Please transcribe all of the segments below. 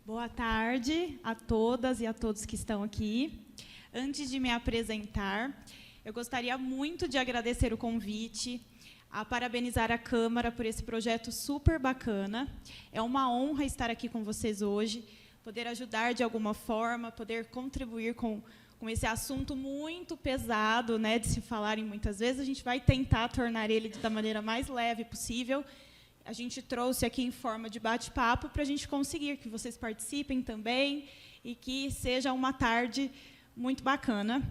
Boa tarde a todas e a todos que estão aqui. Antes de me apresentar, eu gostaria muito de agradecer o convite, a parabenizar a Câmara por esse projeto super bacana. É uma honra estar aqui com vocês hoje, poder ajudar de alguma forma, poder contribuir com esse assunto muito pesado, né, de se falarem muitas vezes. A gente vai tentar tornar ele da maneira mais leve possível. A gente trouxe aqui em forma de bate-papo para a gente conseguir que vocês participem também e que seja uma tarde muito bacana.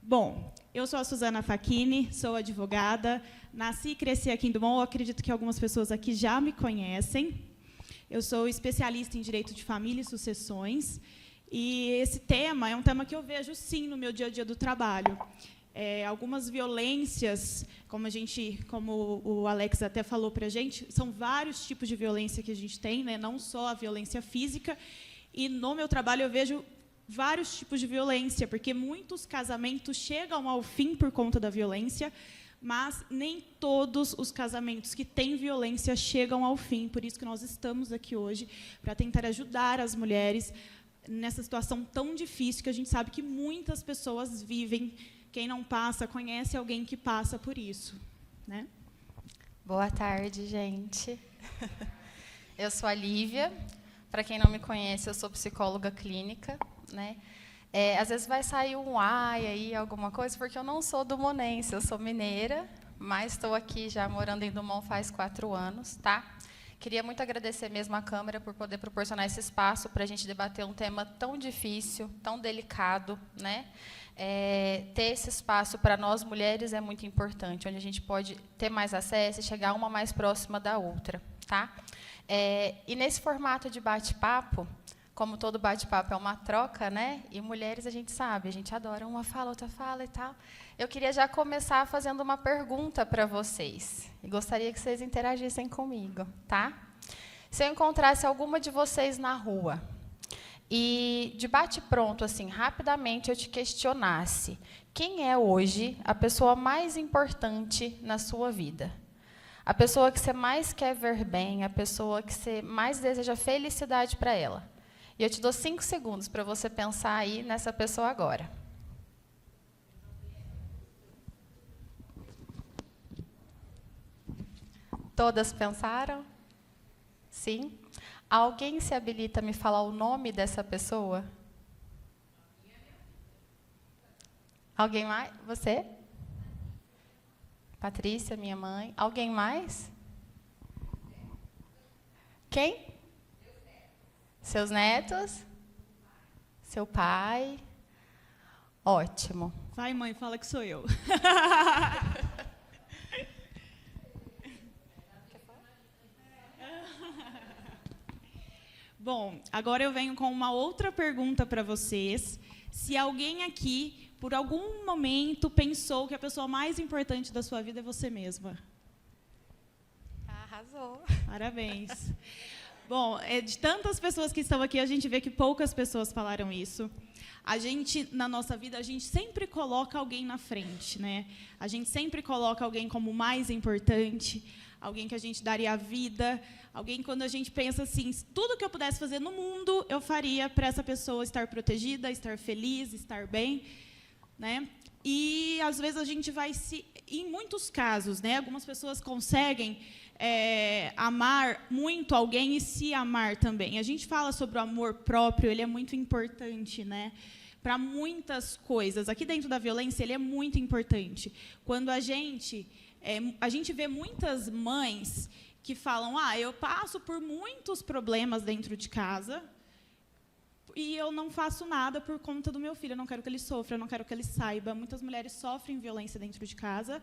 Bom, eu sou a Suzana Facchini, sou advogada, nasci e cresci aqui em Dumont, acredito que algumas pessoas aqui já me conhecem. Eu sou especialista em direito de família e sucessões, e esse tema é um tema que eu vejo, sim, no meu dia a dia do trabalho. Algumas violências, como o Alex até falou para a gente, são vários tipos de violência que a gente tem, né? Não só a violência física, e no meu trabalho eu vejo vários tipos de violência, porque muitos casamentos chegam ao fim por conta da violência, mas nem todos os casamentos que têm violência chegam ao fim. Por isso que nós estamos aqui hoje, para tentar ajudar as mulheres nessa situação tão difícil que a gente sabe que muitas pessoas vivem. Quem não passa, conhece alguém que passa por isso, né? Boa tarde, gente. Eu sou a Lívia. Para quem não me conhece, eu sou psicóloga clínica, né? Às vezes vai sair um ai aí, alguma coisa, porque eu não sou dumonense, eu sou mineira, mas estou aqui já morando em Dumont faz 4 anos, tá? Queria muito agradecer mesmo à Câmara por poder proporcionar esse espaço para a gente debater um tema tão difícil, tão delicado, né? Ter esse espaço para nós mulheres é muito importante, onde a gente pode ter mais acesso e chegar uma mais próxima da outra, tá? E nesse formato de bate-papo, como todo bate-papo é uma troca, né? E mulheres a gente sabe, a gente adora, uma fala, outra fala e tal. Eu queria já começar fazendo uma pergunta para vocês, e gostaria que vocês interagissem comigo, tá? Se eu encontrasse alguma de vocês na rua, e, de bate-pronto, assim, rapidamente, eu te questionasse, quem é hoje a pessoa mais importante na sua vida? A pessoa que você mais quer ver bem, a pessoa que você mais deseja felicidade para ela. E eu te dou 5 segundos para você pensar aí nessa pessoa agora. Todas pensaram? Sim? Alguém se habilita a me falar o nome dessa pessoa? Alguém mais? Você? Patrícia, minha mãe. Alguém mais? Quem? Seus netos? Seu pai? Ótimo. Vai, mãe, fala que sou eu. Bom, agora eu venho com uma outra pergunta para vocês. Se alguém aqui, por algum momento, pensou que a pessoa mais importante da sua vida é você mesma? Arrasou. Parabéns. Bom, de tantas pessoas que estão aqui, a gente vê que poucas pessoas falaram isso. A gente, na nossa vida, a gente sempre coloca alguém na frente, né? A gente sempre coloca alguém como mais importante, alguém que a gente daria a vida, alguém quando a gente pensa assim, tudo que eu pudesse fazer no mundo, eu faria para essa pessoa estar protegida, estar feliz, estar bem, né? E, às vezes, a gente vai se... Em muitos casos, né, algumas pessoas conseguem amar muito alguém e se amar também. A gente fala sobre o amor próprio, ele é muito importante, né? Para muitas coisas. Aqui dentro da violência, ele é muito importante. Quando a gente vê muitas mães que falam, eu passo por muitos problemas dentro de casa e eu não faço nada por conta do meu filho, eu não quero que ele sofra, eu não quero que ele saiba. Muitas mulheres sofrem violência dentro de casa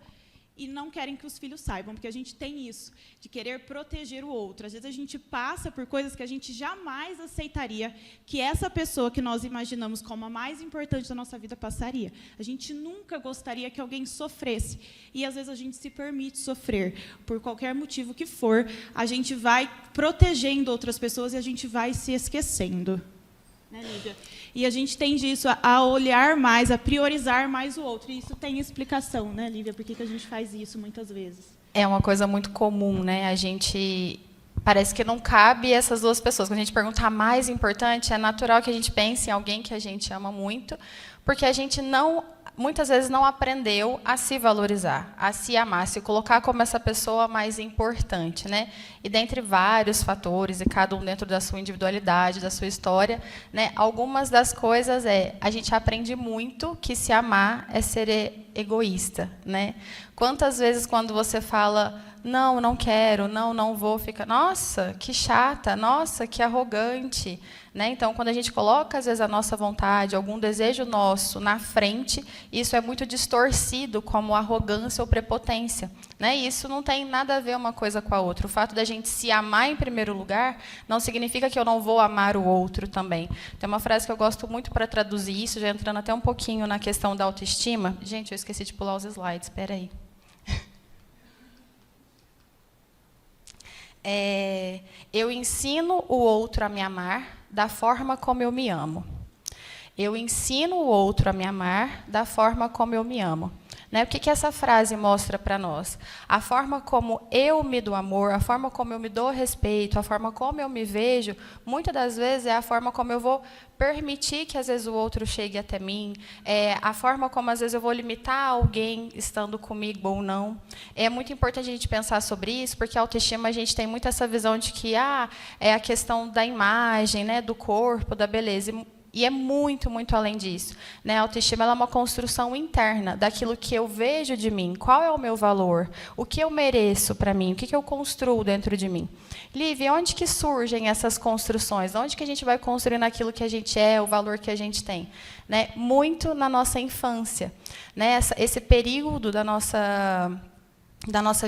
e não querem que os filhos saibam, porque a gente tem isso, de querer proteger o outro. Às vezes, a gente passa por coisas que a gente jamais aceitaria que essa pessoa que nós imaginamos como a mais importante da nossa vida passaria. A gente nunca gostaria que alguém sofresse. E, às vezes, a gente se permite sofrer. Por qualquer motivo que for, a gente vai protegendo outras pessoas e a gente vai se esquecendo. Né, Lívia? E a gente tende isso a olhar mais, a priorizar mais o outro. E isso tem explicação, né, Lívia? Por que a gente faz isso muitas vezes? É uma coisa muito comum, né? A gente Parece que não cabe essas duas pessoas. Quando a gente pergunta a mais importante, é natural que a gente pense em alguém que a gente ama muito, porque a gente muitas vezes não aprendeu a se valorizar, a se amar, a se colocar como essa pessoa mais importante, né? E dentre vários fatores, e cada um dentro da sua individualidade, da sua história, né? Algumas das coisas a gente aprende muito que se amar é ser egoísta, né? Quantas vezes quando você fala não, não quero, não, não vou, fica, nossa, que chata, nossa, que arrogante, né? Então, quando a gente coloca, às vezes, a nossa vontade, algum desejo nosso na frente, isso é muito distorcido como arrogância ou prepotência, né? E isso não tem nada a ver uma coisa com a outra. O fato da gente se amar em primeiro lugar não significa que eu não vou amar o outro também. Tem uma frase que eu gosto muito para traduzir isso, já entrando até um pouquinho na questão da autoestima. Gente, eu esqueci de pular os slides, espera aí. Eu ensino o outro a me amar da forma como eu me amo. Eu ensino o outro a me amar da forma como eu me amo. Né? O que essa frase mostra para nós? A forma como eu me dou amor, a forma como eu me dou respeito, a forma como eu me vejo, muitas das vezes é a forma como eu vou permitir que, às vezes, o outro chegue até mim, a forma como, às vezes, eu vou limitar alguém estando comigo ou não. É muito importante a gente pensar sobre isso, porque a autoestima, a gente tem muito essa visão de que é a questão da imagem, né, do corpo, da beleza. E é muito, muito além disso, né? A autoestima ela é uma construção interna daquilo que eu vejo de mim. Qual é o meu valor? O que eu mereço para mim? O que eu construo dentro de mim? Lívia, onde que surgem essas construções? Onde que a gente vai construindo aquilo que a gente é, o valor que a gente tem? Né? Muito na nossa infância. Né? Esse período da nossa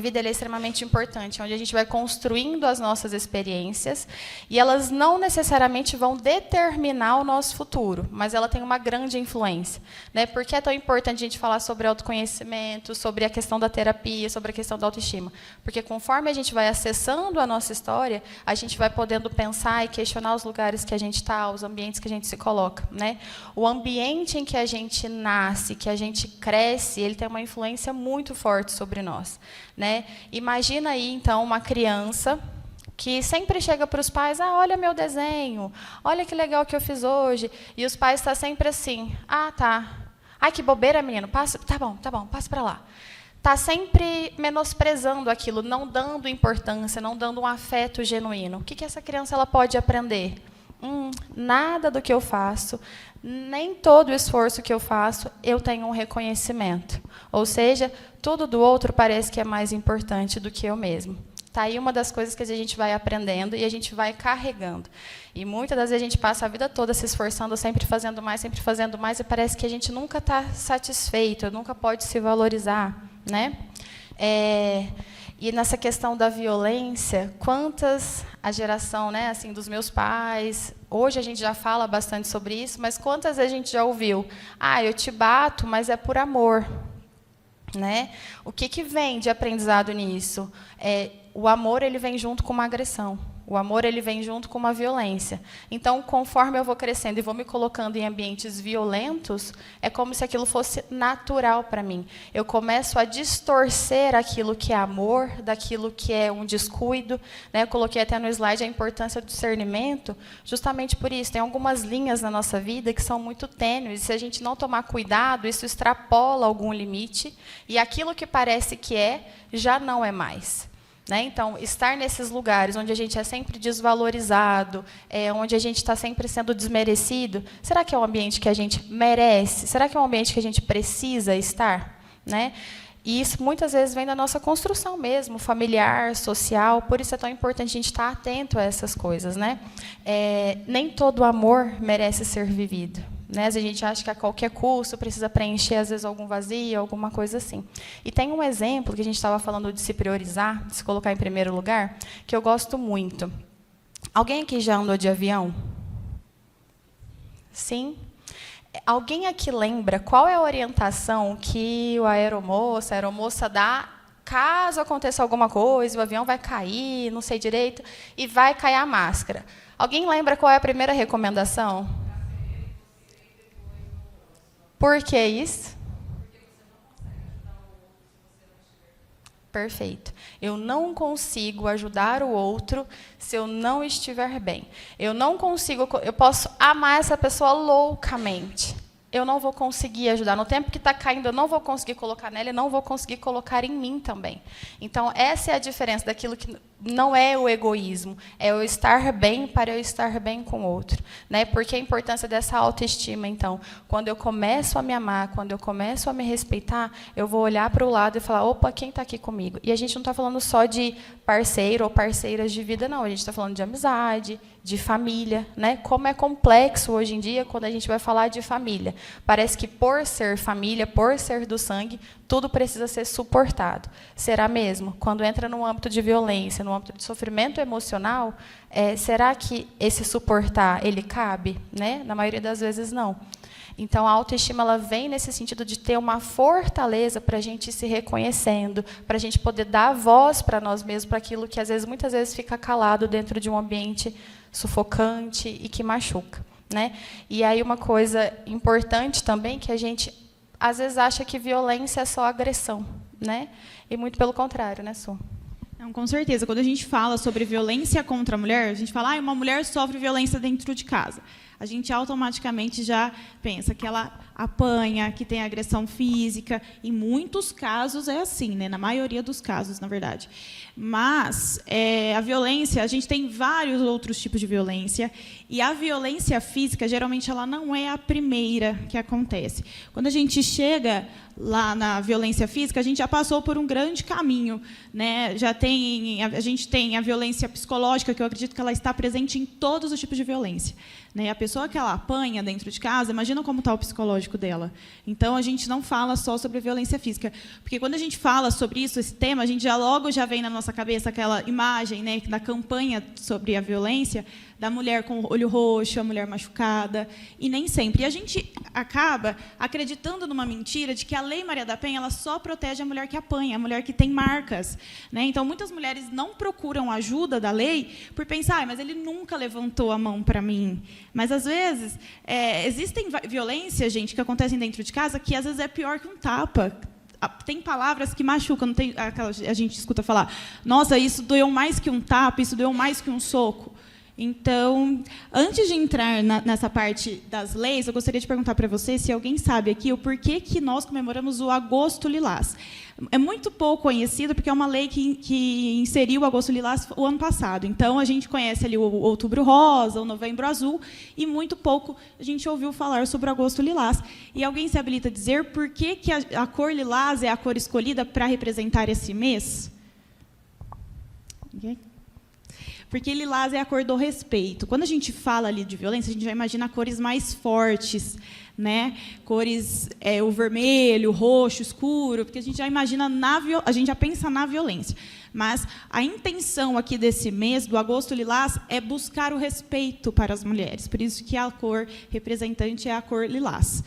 vida ele é extremamente importante, onde a gente vai construindo as nossas experiências e elas não necessariamente vão determinar o nosso futuro, mas ela tem uma grande influência. Né? Por que é tão importante a gente falar sobre autoconhecimento, sobre a questão da terapia, sobre a questão da autoestima? Porque conforme a gente vai acessando a nossa história, a gente vai podendo pensar e questionar os lugares que a gente está, os ambientes que a gente se coloca. Né? O ambiente em que a gente nasce, que a gente cresce, ele tem uma influência muito forte sobre nós. Né? Imagina aí, então, uma criança que sempre chega para os pais, olha meu desenho, olha que legal que eu fiz hoje, e os pais estão sempre assim, tá, ai que bobeira, menino, passa, tá bom, passa para lá. Está sempre menosprezando aquilo, não dando importância, não dando um afeto genuíno. O que essa criança ela pode aprender? Nada do que eu faço, nem todo o esforço que eu faço, eu tenho um reconhecimento. Ou seja, tudo do outro parece que é mais importante do que eu mesmo. Está aí uma das coisas que a gente vai aprendendo e a gente vai carregando. E muitas das vezes a gente passa a vida toda se esforçando, sempre fazendo mais, e parece que a gente nunca está satisfeito, nunca pode se valorizar. Né? E nessa questão da violência, quantas a geração, né, assim, dos meus pais, hoje a gente já fala bastante sobre isso, mas quantas vezes a gente já ouviu? Eu te bato, mas é por amor. Né? O que vem de aprendizado nisso? O amor ele vem junto com uma agressão. O amor ele vem junto com uma violência. Então, conforme eu vou crescendo e vou me colocando em ambientes violentos, é como se aquilo fosse natural para mim. Eu começo a distorcer aquilo que é amor, daquilo que é um descuido. Né? Eu coloquei até no slide a importância do discernimento, justamente por isso. Tem algumas linhas na nossa vida que são muito tênues. Se a gente não tomar cuidado, isso extrapola algum limite, e aquilo que parece que já não é mais. Né? Então, estar nesses lugares onde a gente é sempre desvalorizado, onde a gente está sempre sendo desmerecido, será que é um ambiente que a gente merece? Será que é um ambiente que a gente precisa estar? Né? E isso, muitas vezes, vem da nossa construção mesmo, familiar, social, por isso é tão importante a gente estar atento a essas coisas. Né? Nem todo amor merece ser vivido. Né? A gente acha que a qualquer custo precisa preencher, às vezes, algum vazio, alguma coisa assim. E tem um exemplo, que a gente estava falando de se priorizar, de se colocar em primeiro lugar, que eu gosto muito. Alguém aqui já andou de avião? Sim? Alguém aqui lembra qual é a orientação que a aeromoça dá caso aconteça alguma coisa, o avião vai cair, não sei direito, e vai cair a máscara? Alguém lembra qual é a primeira recomendação? Por que isso? Perfeito. Eu não consigo ajudar o outro se eu não estiver bem. Eu posso amar essa pessoa loucamente. Eu não vou conseguir ajudar. No tempo que está caindo, eu não vou conseguir colocar nela e não vou conseguir colocar em mim também. Então, essa é a diferença daquilo que não é o egoísmo, é eu estar bem para eu estar bem com o outro. Né? Porque a importância dessa autoestima, então, quando eu começo a me amar, quando eu começo a me respeitar, eu vou olhar para o lado e falar, opa, quem está aqui comigo? E a gente não está falando só de parceiro ou parceiras de vida, não. A gente está falando de amizade, de família, né? Como é complexo hoje em dia quando a gente vai falar de família. Parece que por ser família, por ser do sangue, tudo precisa ser suportado. Será mesmo? Quando entra no âmbito de violência, no âmbito de sofrimento emocional, será que esse suportar, ele cabe? Né? Na maioria das vezes, não. Então, a autoestima ela vem nesse sentido de ter uma fortaleza para a gente ir se reconhecendo, para a gente poder dar voz para nós mesmos, para aquilo que, muitas vezes, fica calado dentro de um ambiente sufocante e que machuca. Né? E aí, uma coisa importante também, que a gente, às vezes, acha que violência é só agressão. Né? E muito pelo contrário, né, Su? Não, com certeza. Quando a gente fala sobre violência contra a mulher, a gente fala, uma mulher sofre violência dentro de casa. A gente automaticamente já pensa que ela apanha, que tem agressão física. Em muitos casos é assim, né? Na maioria dos casos, na verdade. Mas a violência, a gente tem vários outros tipos de violência. E a violência física, geralmente, ela não é a primeira que acontece. Quando a gente chega lá na violência física, a gente já passou por um grande caminho. Né? A gente tem a violência psicológica, que eu acredito que ela está presente em todos os tipos de violência. Né? A pessoa que ela apanha dentro de casa, imagina como está o psicológico dela. Então, a gente não fala só sobre violência física. Porque, quando a gente fala sobre isso, esse tema, a gente já vem na nossa cabeça aquela imagem, né, da campanha sobre a violência, da mulher com o olho roxo, a mulher machucada, e nem sempre. E a gente acaba acreditando numa mentira de que a Lei Maria da Penha ela só protege a mulher que apanha, a mulher que tem marcas. Né? Então, muitas mulheres não procuram ajuda da lei por pensar, mas ele nunca levantou a mão para mim. Mas, às vezes, existem violências, gente, que acontecem dentro de casa que, às vezes, é pior que um tapa. Tem palavras que machucam, não tem, a gente escuta falar, nossa, isso doeu mais que um tapa, isso doeu mais que um soco. Então, antes de entrar nessa parte das leis, eu gostaria de perguntar para você se alguém sabe aqui o porquê que nós comemoramos o Agosto Lilás. É muito pouco conhecido, porque é uma lei que inseriu o Agosto Lilás o ano passado. Então, a gente conhece ali o Outubro Rosa, o Novembro Azul, e muito pouco a gente ouviu falar sobre o Agosto Lilás. E alguém se habilita a dizer por que a cor lilás é a cor escolhida para representar esse mês? Ninguém? Porque lilás é a cor do respeito. Quando a gente fala ali de violência, a gente já imagina cores mais fortes, né? Cores, o vermelho, o roxo, escuro, porque a gente já imagina a gente já pensa na violência. Mas a intenção aqui desse mês, do Agosto Lilás, é buscar o respeito para as mulheres. Por isso que a cor representante é a cor lilás.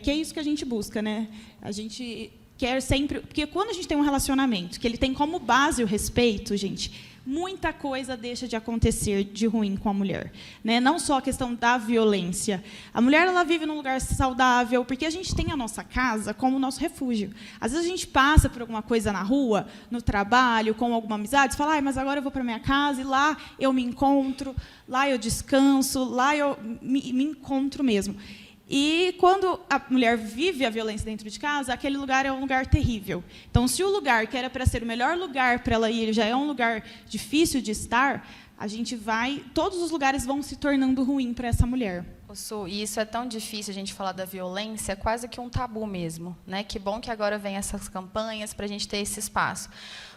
Que é isso que a gente busca, né? A gente quer sempre... Porque quando a gente tem um relacionamento, que ele tem como base o respeito, gente, muita coisa deixa de acontecer de ruim com a mulher. Né? Não só a questão da violência. A mulher ela vive num lugar saudável, porque a gente tem a nossa casa como nosso refúgio. Às vezes a gente passa por alguma coisa na rua, no trabalho, com alguma amizade, e fala, mas agora eu vou para minha casa e lá eu me encontro, lá eu descanso, lá eu me encontro mesmo. E, quando a mulher vive a violência dentro de casa, aquele lugar é um lugar terrível. Então, se o lugar que era para ser o melhor lugar para ela ir já é um lugar difícil de estar, todos os lugares vão se tornando ruim para essa mulher. E isso é tão difícil, a gente falar da violência, é quase que um tabu mesmo. Né? Que bom que agora vem essas campanhas para a gente ter esse espaço.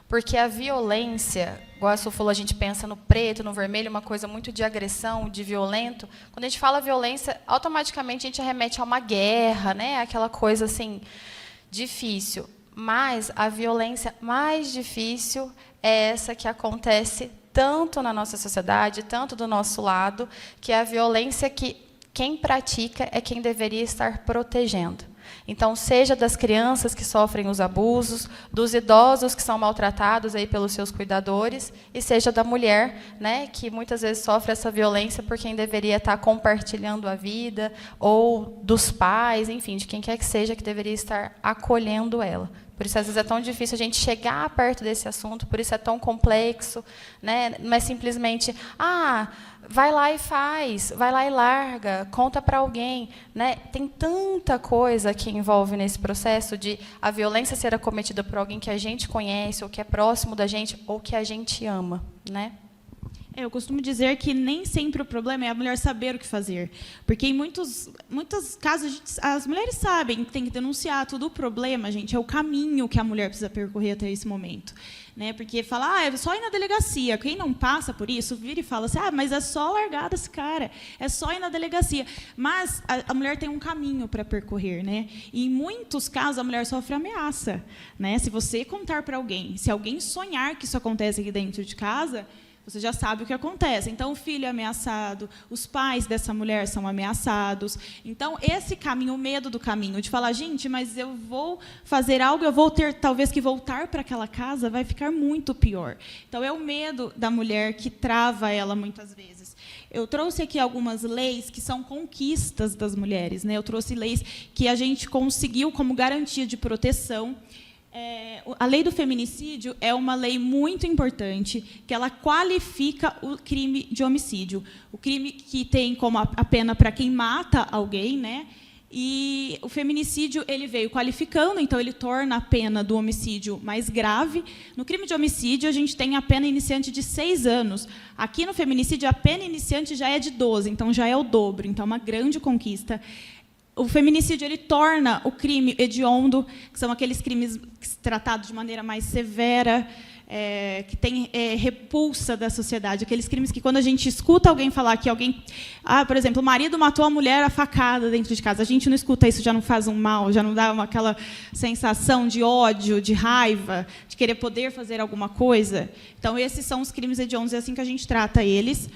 Porque a violência, igual a Su falou, a gente pensa no preto, no vermelho, uma coisa muito de agressão, de violento. Quando a gente fala violência, automaticamente a gente remete a uma guerra, né? Aquela coisa assim, difícil. Mas a violência mais difícil é essa que acontece tanto na nossa sociedade, tanto do nosso lado, que é a violência que quem pratica é quem deveria estar protegendo. Então, seja das crianças que sofrem os abusos, dos idosos que são maltratados aí pelos seus cuidadores, e seja da mulher, né, que muitas vezes sofre essa violência por quem deveria estar compartilhando a vida, ou dos pais, enfim, de quem quer que seja que deveria estar acolhendo ela. Por isso, às vezes, é tão difícil a gente chegar perto desse assunto, por isso é tão complexo, né? Não é simplesmente, vai lá e faz, vai lá e larga, conta para alguém, né? Tem tanta coisa que envolve nesse processo de a violência ser acometida por alguém que a gente conhece, ou que é próximo da gente, ou que a gente ama, né? Eu costumo dizer que nem sempre o problema é a mulher saber o que fazer. Porque em muitos casos, as mulheres sabem que tem que denunciar tudo. O problema, gente, é o caminho que a mulher precisa percorrer até esse momento. Né? Porque fala, é só ir na delegacia. Quem não passa por isso, vira e fala assim, mas é só largar desse cara, é só ir na delegacia. Mas a mulher tem um caminho para percorrer. Né? E, em muitos casos, a mulher sofre ameaça. Né? Se você contar para alguém, se alguém sonhar que isso acontece aqui dentro de casa, você já sabe o que acontece. Então, o filho é ameaçado, os pais dessa mulher são ameaçados. Então, esse caminho, o medo do caminho, de falar, gente, mas eu vou fazer algo, eu vou ter, talvez, que voltar para aquela casa, vai ficar muito pior. Então, é o medo da mulher que trava ela, muitas vezes. Eu trouxe aqui algumas leis que são conquistas das mulheres. Né? Eu trouxe leis que a gente conseguiu como garantia de proteção. A lei do feminicídio é uma lei muito importante, que ela qualifica o crime de homicídio. O crime que tem como a pena para quem mata alguém, né? E o feminicídio ele veio qualificando, então ele torna a pena do homicídio mais grave. No crime de homicídio, a gente tem a pena iniciante de 6 anos. Aqui no feminicídio, a pena iniciante já é de 12, então já é o dobro. Então, é uma grande conquista. O feminicídio ele torna o crime hediondo, que são aqueles crimes tratados de maneira mais severa, que tem repulsa da sociedade, aqueles crimes que, quando a gente escuta alguém falar que alguém... por exemplo, o marido matou a mulher a facada dentro de casa, a gente não escuta isso, já não faz um mal, já não dá aquela sensação de ódio, de raiva, de querer poder fazer alguma coisa. Então, esses são os crimes hediondos, é assim que a gente trata eles.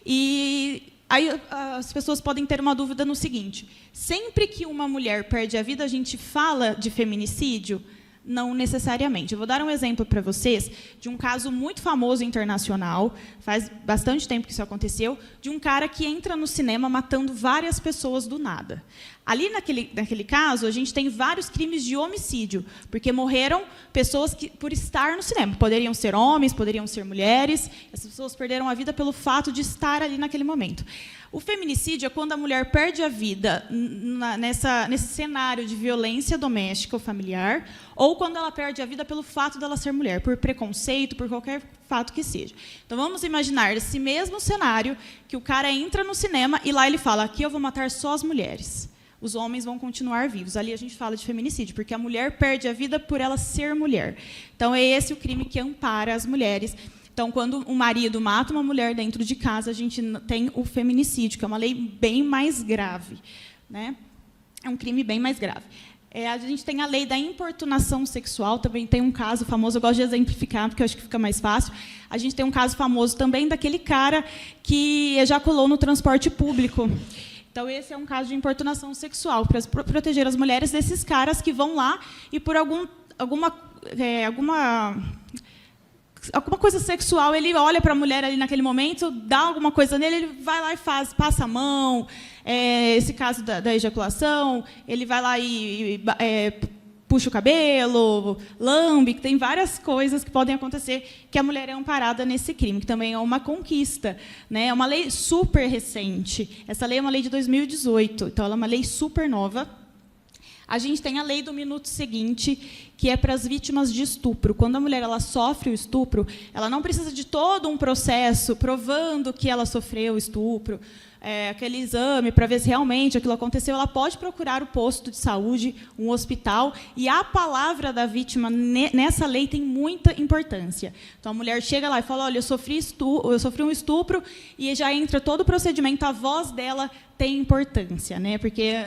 E... aí as pessoas podem ter uma dúvida no seguinte: sempre que uma mulher perde a vida, a gente fala de feminicídio? Não necessariamente. Eu vou dar um exemplo para vocês de um caso muito famoso internacional, faz bastante tempo que isso aconteceu, de um cara que entra no cinema matando várias pessoas do nada. Ali, naquele caso, a gente tem vários crimes de homicídio, porque morreram pessoas por estar no cinema. Poderiam ser homens, poderiam ser mulheres. Essas pessoas perderam a vida pelo fato de estar ali naquele momento. O feminicídio é quando a mulher perde a vida nesse cenário de violência doméstica ou familiar, ou quando ela perde a vida pelo fato dela ser mulher, por preconceito, por qualquer fato que seja. Então, vamos imaginar esse mesmo cenário, que o cara entra no cinema e lá ele fala, aqui eu vou matar só as mulheres. Os homens vão continuar vivos. Ali a gente fala de feminicídio, porque a mulher perde a vida por ela ser mulher. Então, é esse o crime que ampara as mulheres. Então, quando um marido mata uma mulher dentro de casa, a gente tem o feminicídio, que é uma lei bem mais grave. Né? É um crime bem mais grave. A gente tem a lei da importunação sexual, também tem um caso famoso, eu gosto de exemplificar, porque eu acho que fica mais fácil. A gente tem um caso famoso também daquele cara que ejaculou no transporte público. Então, esse é um caso de importunação sexual, para proteger as mulheres desses caras que vão lá e, por alguma coisa sexual, ele olha para a mulher ali naquele momento, dá alguma coisa nele, ele vai lá e passa a mão. Esse caso da ejaculação, ele vai lá e puxa o cabelo, lambe, que tem várias coisas que podem acontecer, que a mulher é amparada nesse crime, que também é uma conquista. Né? É uma lei super recente. Essa lei é uma lei de 2018, então ela é uma lei super nova. A gente tem a lei do minuto seguinte, que é para as vítimas de estupro. Quando a mulher ela sofre o estupro, ela não precisa de todo um processo provando que ela sofreu o estupro, aquele exame para ver se realmente aquilo aconteceu. Ela pode procurar o posto de saúde, um hospital, e a palavra da vítima nessa lei tem muita importância. Então, a mulher chega lá e fala, olha, eu sofri um estupro, e já entra todo o procedimento, a voz dela tem importância, né? Porque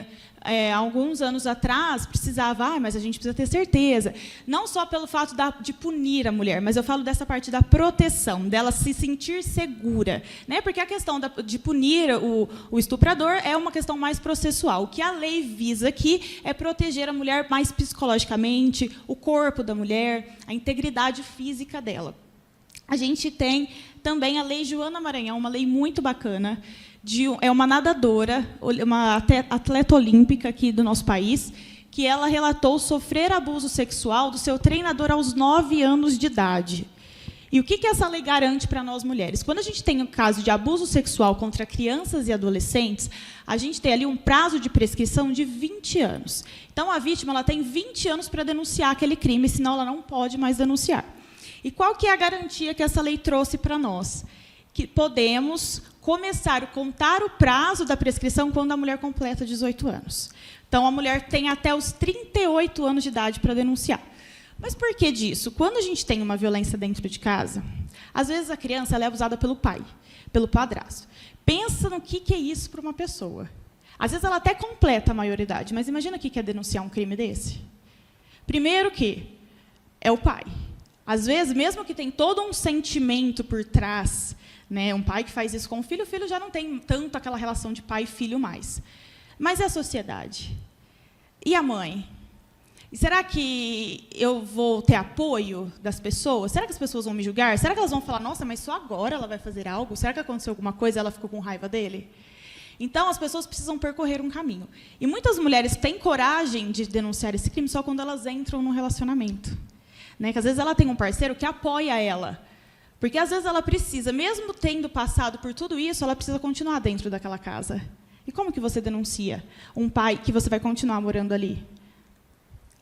alguns anos atrás precisava, mas a gente precisa ter certeza, não só pelo fato de punir a mulher, mas eu falo dessa parte da proteção, dela se sentir segura, né? Porque a questão de punir o estuprador é uma questão mais processual. O que a lei visa aqui é proteger a mulher mais psicologicamente, o corpo da mulher, a integridade física dela. A gente tem também a Lei Joana Maranhão, uma lei muito bacana, é uma nadadora, uma atleta olímpica aqui do nosso país, que ela relatou sofrer abuso sexual do seu treinador aos 9 anos de idade. E o que essa lei garante para nós mulheres? Quando a gente tem um caso de abuso sexual contra crianças e adolescentes, a gente tem ali um prazo de prescrição de 20 anos. Então, a vítima ela tem 20 anos para denunciar aquele crime, senão ela não pode mais denunciar. E qual que é a garantia que essa lei trouxe para nós? Que podemos começar a contar o prazo da prescrição quando a mulher completa 18 anos. Então, a mulher tem até os 38 anos de idade para denunciar. Mas por que disso? Quando a gente tem uma violência dentro de casa, às vezes a criança ela é abusada pelo pai, pelo padrasto. Pensa no que é isso para uma pessoa. Às vezes ela até completa a maioridade, mas imagina o que é denunciar um crime desse. Primeiro que é o pai. Às vezes, mesmo que tem todo um sentimento por trás, né, um pai que faz isso com o filho já não tem tanto aquela relação de pai e filho mais. Mas é a sociedade. E a mãe? E será que eu vou ter apoio das pessoas? Será que as pessoas vão me julgar? Será que elas vão falar, nossa, mas só agora ela vai fazer algo? Será que aconteceu alguma coisa e ela ficou com raiva dele? Então, as pessoas precisam percorrer um caminho. E muitas mulheres têm coragem de denunciar esse crime só quando elas entram num relacionamento. Né? Que às vezes ela tem um parceiro que apoia ela. Porque às vezes ela precisa, mesmo tendo passado por tudo isso, ela precisa continuar dentro daquela casa. E como que você denuncia um pai que você vai continuar morando ali?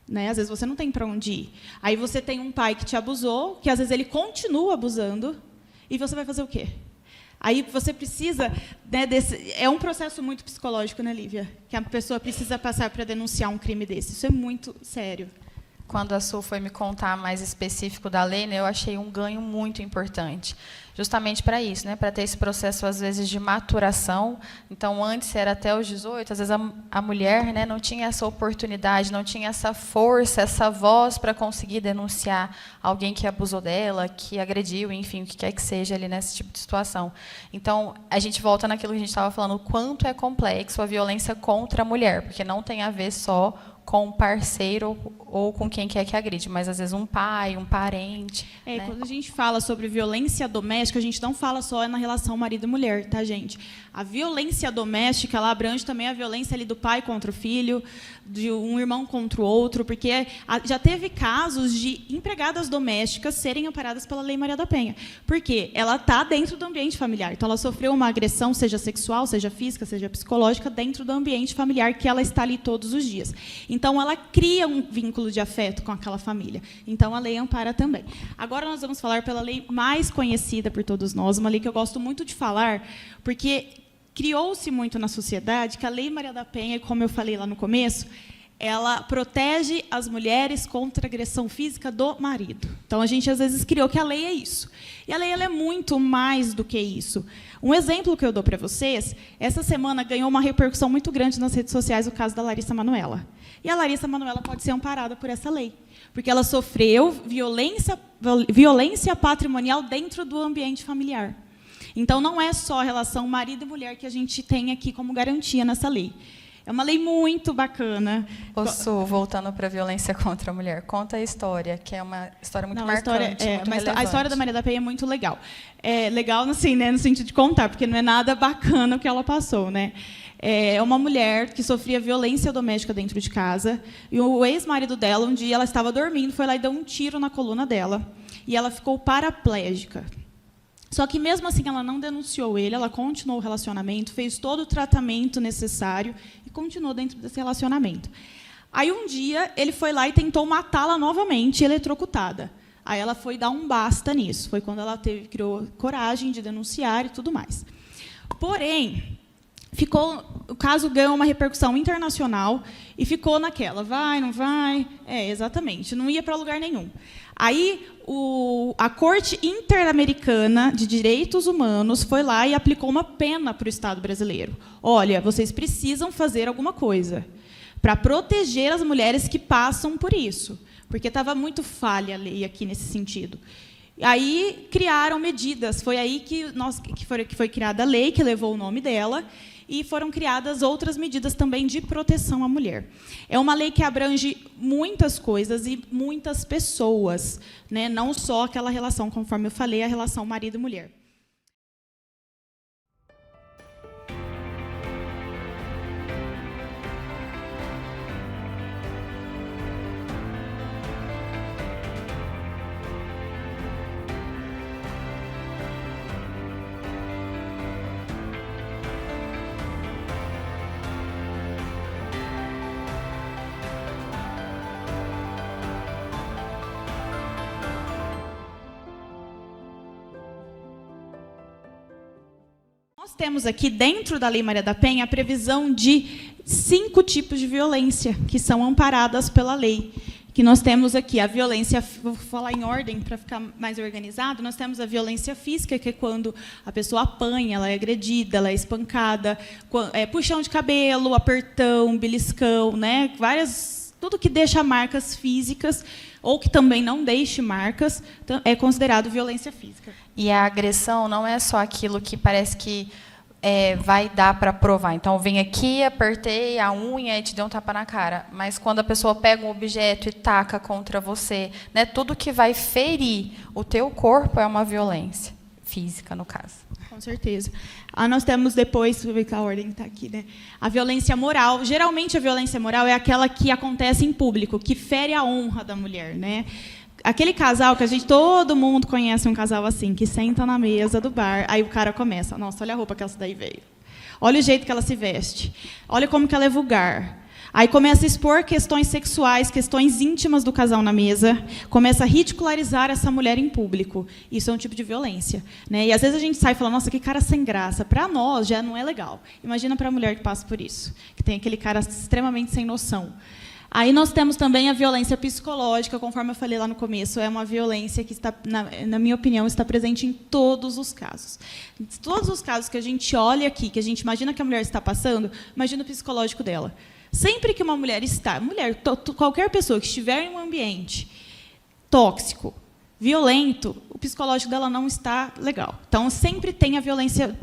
Né? Às vezes você não tem para onde ir. Aí você tem um pai que te abusou, que às vezes ele continua abusando, e você vai fazer o quê? Aí você precisa, né, é um processo muito psicológico, né, Lívia? Que a pessoa precisa passar para denunciar um crime desse. Isso é muito sério. Quando a Su foi me contar mais específico da lei, né, eu achei um ganho muito importante. Justamente para isso, né, para ter esse processo, às vezes, de maturação. Então, antes era até os 18, às vezes a mulher, né, não tinha essa oportunidade, não tinha essa força, essa voz para conseguir denunciar alguém que abusou dela, que agrediu, enfim, o que quer que seja ali nesse tipo de situação. Então, a gente volta naquilo que a gente estava falando, o quanto é complexo a violência contra a mulher, porque não tem a ver só com o parceiro ou com quem quer que agride, mas, às vezes, um pai, um parente. Né? Quando a gente fala sobre violência doméstica, a gente não fala só na relação marido e mulher, tá, gente? A violência doméstica, ela abrange também a violência ali do pai contra o filho, de um irmão contra o outro, porque já teve casos de empregadas domésticas serem amparadas pela Lei Maria da Penha. Por quê? Ela está dentro do ambiente familiar. Então, ela sofreu uma agressão, seja sexual, seja física, seja psicológica, dentro do ambiente familiar, que ela está ali todos os dias. Então, ela cria um vínculo de afeto com aquela família. Então, a lei ampara também. Agora, nós vamos falar pela lei mais conhecida por todos nós, uma lei que eu gosto muito de falar, porque criou-se muito na sociedade que a Lei Maria da Penha, como eu falei lá no começo, ela protege as mulheres contra a agressão física do marido. Então, a gente, às vezes, criou que a lei é isso. E a lei ela é muito mais do que isso. Um exemplo que eu dou para vocês, essa semana ganhou uma repercussão muito grande nas redes sociais o caso da Larissa Manoela. E a Larissa Manoela pode ser amparada por essa lei, porque ela sofreu violência patrimonial dentro do ambiente familiar. Então, não é só a relação marido e mulher que a gente tem aqui como garantia nessa lei. É uma lei muito bacana. Ô, Su, voltando para a violência contra a mulher, conta a história, que é uma história muito marcante, muito relevante. A história da Maria da Penha é muito legal. É legal assim, né, no sentido de contar, porque não é nada bacana o que ela passou. Né? É uma mulher que sofria violência doméstica dentro de casa, e o ex-marido dela, um dia ela estava dormindo, foi lá e deu um tiro na coluna dela, e ela ficou paraplégica. Só que, mesmo assim, ela não denunciou ele, ela continuou o relacionamento, fez todo o tratamento necessário e continuou dentro desse relacionamento. Aí, um dia, ele foi lá e tentou matá-la novamente, eletrocutada. Aí ela foi dar um basta nisso. Foi quando ela criou coragem de denunciar e tudo mais. Porém, o caso ganhou uma repercussão internacional e ficou naquela, vai, não vai? Exatamente, não ia para lugar nenhum. Aí, a Corte Interamericana de Direitos Humanos foi lá e aplicou uma pena para o Estado brasileiro. Olha, vocês precisam fazer alguma coisa para proteger as mulheres que passam por isso, porque estava muito falha a lei aqui nesse sentido. Aí criaram medidas, foi aí que foi criada a lei, que levou o nome dela, e foram criadas outras medidas também de proteção à mulher. É uma lei que abrange muitas coisas e muitas pessoas, né? Não só aquela relação, conforme eu falei, a relação marido e mulher. temos aqui, dentro da Lei Maria da Penha, a previsão de 5 tipos de violência que são amparadas pela lei. Que nós temos aqui a violência, vou falar em ordem para ficar mais organizado, nós temos a violência física, que é quando a pessoa apanha, ela é agredida, ela é espancada, puxão de cabelo, apertão, beliscão, né? Tudo que deixa marcas físicas ou que também não deixe marcas é considerado violência física. E a agressão não é só aquilo que parece que vai dar para provar. Então, vem aqui, apertei a unha e te dei um tapa na cara. Mas quando a pessoa pega um objeto e taca contra você, né, tudo que vai ferir o teu corpo é uma violência física, no caso. Com certeza. Nós temos depois, deixa eu ver que a ordem está aqui, né? A violência moral. Geralmente, a violência moral é aquela que acontece em público, que fere a honra da mulher, né? Aquele casal que todo mundo conhece, um casal assim, que senta na mesa do bar, aí o cara começa, nossa, olha a roupa que essa daí veio. Olha o jeito que ela se veste. Olha como que ela é vulgar. Aí começa a expor questões sexuais, questões íntimas do casal na mesa, começa a ridicularizar essa mulher em público. Isso é um tipo de violência, né? E às vezes a gente sai e fala, nossa, que cara sem graça. Para nós já não é legal. Imagina para a mulher que passa por isso, que tem aquele cara extremamente sem noção. Aí nós temos também a violência psicológica, conforme eu falei lá no começo, é uma violência que, está, na minha opinião, está presente em todos os casos. Todos os casos que a gente olha aqui, que a gente imagina que a mulher está passando, imagina o psicológico dela. Sempre que uma mulher qualquer pessoa que estiver em um ambiente tóxico, violento, o psicológico dela não está legal. Então, sempre tem a violência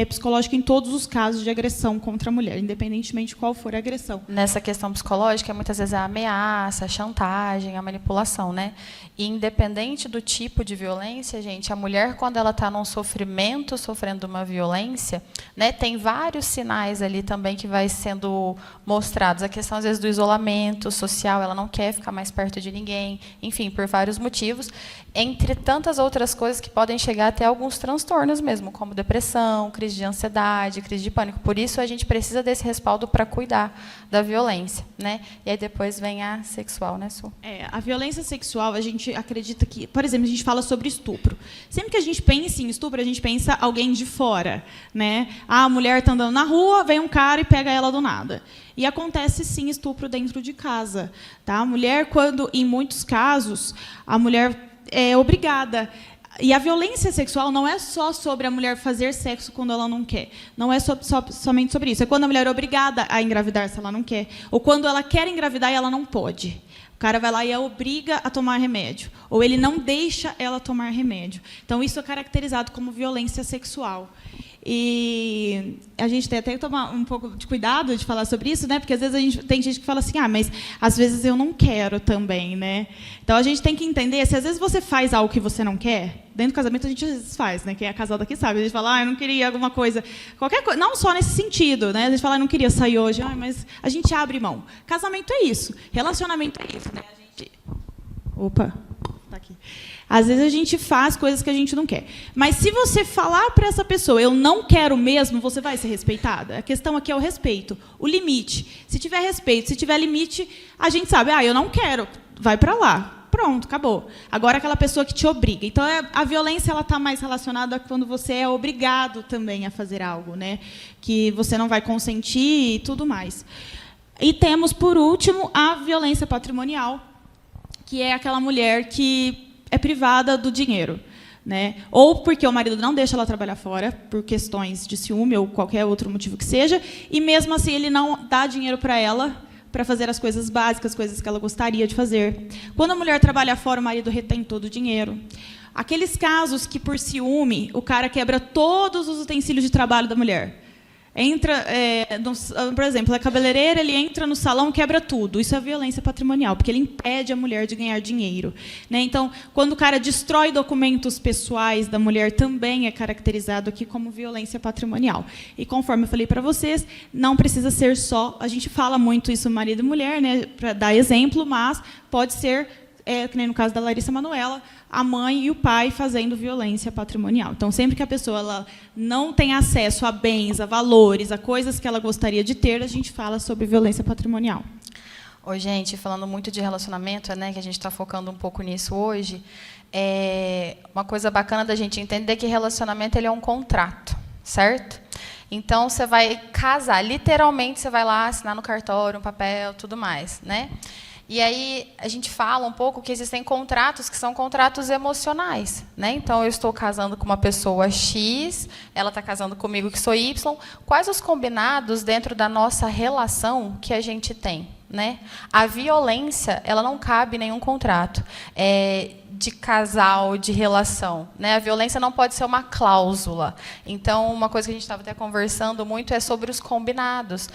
psicológica em todos os casos de agressão contra a mulher, independentemente de qual for a agressão. Nessa questão psicológica, muitas vezes a ameaça, a chantagem, a manipulação, né? E independente do tipo de violência, gente, a mulher, quando ela está num sofrimento, sofrendo uma violência, né, tem vários sinais ali também que vai sendo mostrados. A questão, às vezes, do isolamento social, ela não quer ficar mais perto de ninguém, enfim, por vários motivos, entre tantas outras coisas que podem chegar até alguns transtornos mesmo, como depressão, crise de ansiedade, crise de pânico. Por isso, a gente precisa desse respaldo para cuidar da violência, né? E aí depois vem a sexual, né, Su? A violência sexual, a gente acredita que... Por exemplo, a gente fala sobre estupro. Sempre que a gente pensa em estupro, a gente pensa alguém de fora, né? A mulher está andando na rua, vem um cara e pega ela do nada. E acontece, sim, estupro dentro de casa. Tá? A mulher, quando, em muitos casos, a mulher é obrigada... E a violência sexual não é só sobre a mulher fazer sexo quando ela não quer. Não é somente sobre isso. É quando a mulher é obrigada a engravidar se ela não quer. Ou quando ela quer engravidar e ela não pode. O cara vai lá e a obriga a tomar remédio. Ou ele não deixa ela tomar remédio. Então, isso é caracterizado como violência sexual. E a gente tem até que tomar um pouco de cuidado de falar sobre isso, né? Porque às vezes tem gente que fala assim, mas às vezes eu não quero também, né? Então a gente tem que entender, se às vezes você faz algo que você não quer, dentro do casamento a gente às vezes faz, né? Quem é casado aqui sabe, a gente fala, eu não queria alguma coisa, qualquer coisa, não só nesse sentido, né? A gente fala, eu não queria sair hoje, mas a gente abre mão. Casamento é isso, relacionamento é isso, né? Opa, tá aqui. Às vezes a gente faz coisas que a gente não quer. Mas se você falar para essa pessoa, eu não quero mesmo, você vai ser respeitada? A questão aqui é o respeito, o limite. Se tiver respeito, se tiver limite, a gente sabe, eu não quero, vai para lá. Pronto, acabou. Agora, aquela pessoa que te obriga. Então, a violência está mais relacionada a quando você é obrigado também a fazer algo, né? Que você não vai consentir e tudo mais. E temos, por último, a violência patrimonial, que é aquela mulher que é privada do dinheiro, né? Ou porque o marido não deixa ela trabalhar fora, por questões de ciúme ou qualquer outro motivo que seja, e mesmo assim ele não dá dinheiro para ela para fazer as coisas básicas, coisas que ela gostaria de fazer. Quando a mulher trabalha fora, o marido retém todo o dinheiro. Aqueles casos que, por ciúme, o cara quebra todos os utensílios de trabalho da mulher. Entra, por exemplo, a cabeleireira, ele entra no salão, quebra tudo. Isso é violência patrimonial, porque ele impede a mulher de ganhar dinheiro, né? Então, quando o cara destrói documentos pessoais da mulher, também é caracterizado aqui como violência patrimonial. E conforme eu falei para vocês, não precisa ser só... A gente fala muito isso, marido e mulher, né, para dar exemplo, mas pode ser... que nem no caso da Larissa Manoela, a mãe e o pai fazendo violência patrimonial. Então, sempre que a pessoa ela não tem acesso a bens, a valores, a coisas que ela gostaria de ter, a gente fala sobre violência patrimonial. Oi, gente, falando muito de relacionamento, né, que a gente está focando um pouco nisso hoje, uma coisa bacana da gente entender que relacionamento ele é um contrato, certo? Então, você vai casar, literalmente, você vai lá assinar no cartório, um papel, tudo mais, né? E aí, a gente fala um pouco que existem contratos que são contratos emocionais, né? Então, eu estou casando com uma pessoa X, ela está casando comigo que sou Y. Quais os combinados dentro da nossa relação que a gente tem, né? A violência, ela não cabe em nenhum contrato de casal, de relação, né? A violência não pode ser uma cláusula. Então, uma coisa que a gente estava até conversando muito é sobre os combinados.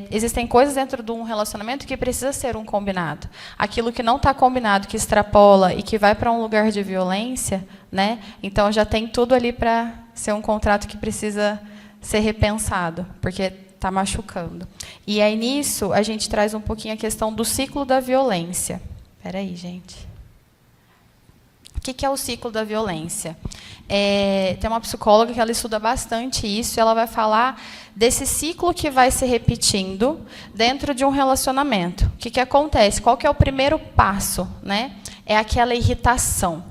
Existem coisas dentro de um relacionamento que precisa ser um combinado. Aquilo que não está combinado, que extrapola e que vai para um lugar de violência, né? Então, já tem tudo ali para ser um contrato que precisa ser repensado, porque está machucando. E aí, nisso, a gente traz um pouquinho a questão do ciclo da violência. Espera aí, gente. O que é o ciclo da violência? Tem uma psicóloga que ela estuda bastante isso, e ela vai falar desse ciclo que vai se repetindo dentro de um relacionamento. O que acontece? Qual que é o primeiro passo, né? É aquela irritação.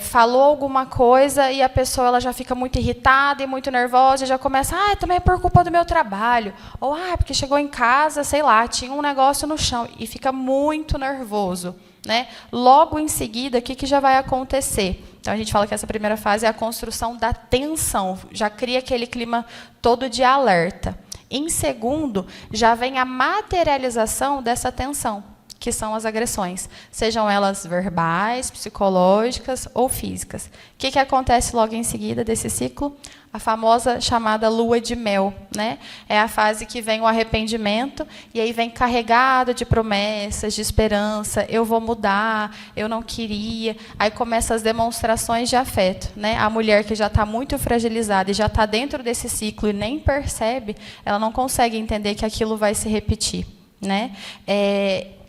Falou alguma coisa e a pessoa ela já fica muito irritada e muito nervosa e já começa, também é por culpa do meu trabalho. Ou, porque chegou em casa, sei lá, tinha um negócio no chão, e fica muito nervoso, né? Logo em seguida, o que já vai acontecer? Então, a gente fala que essa primeira fase é a construção da tensão, já cria aquele clima todo de alerta. Em segundo, já vem a materialização dessa tensão, que são as agressões, sejam elas verbais, psicológicas ou físicas. O que acontece logo em seguida desse ciclo? A famosa chamada lua de mel, né? É a fase que vem o arrependimento, e aí vem carregado de promessas, de esperança, eu vou mudar, eu não queria. Aí começam as demonstrações de afeto, né? A mulher que já está muito fragilizada e já está dentro desse ciclo e nem percebe, ela não consegue entender que aquilo vai se repetir, né?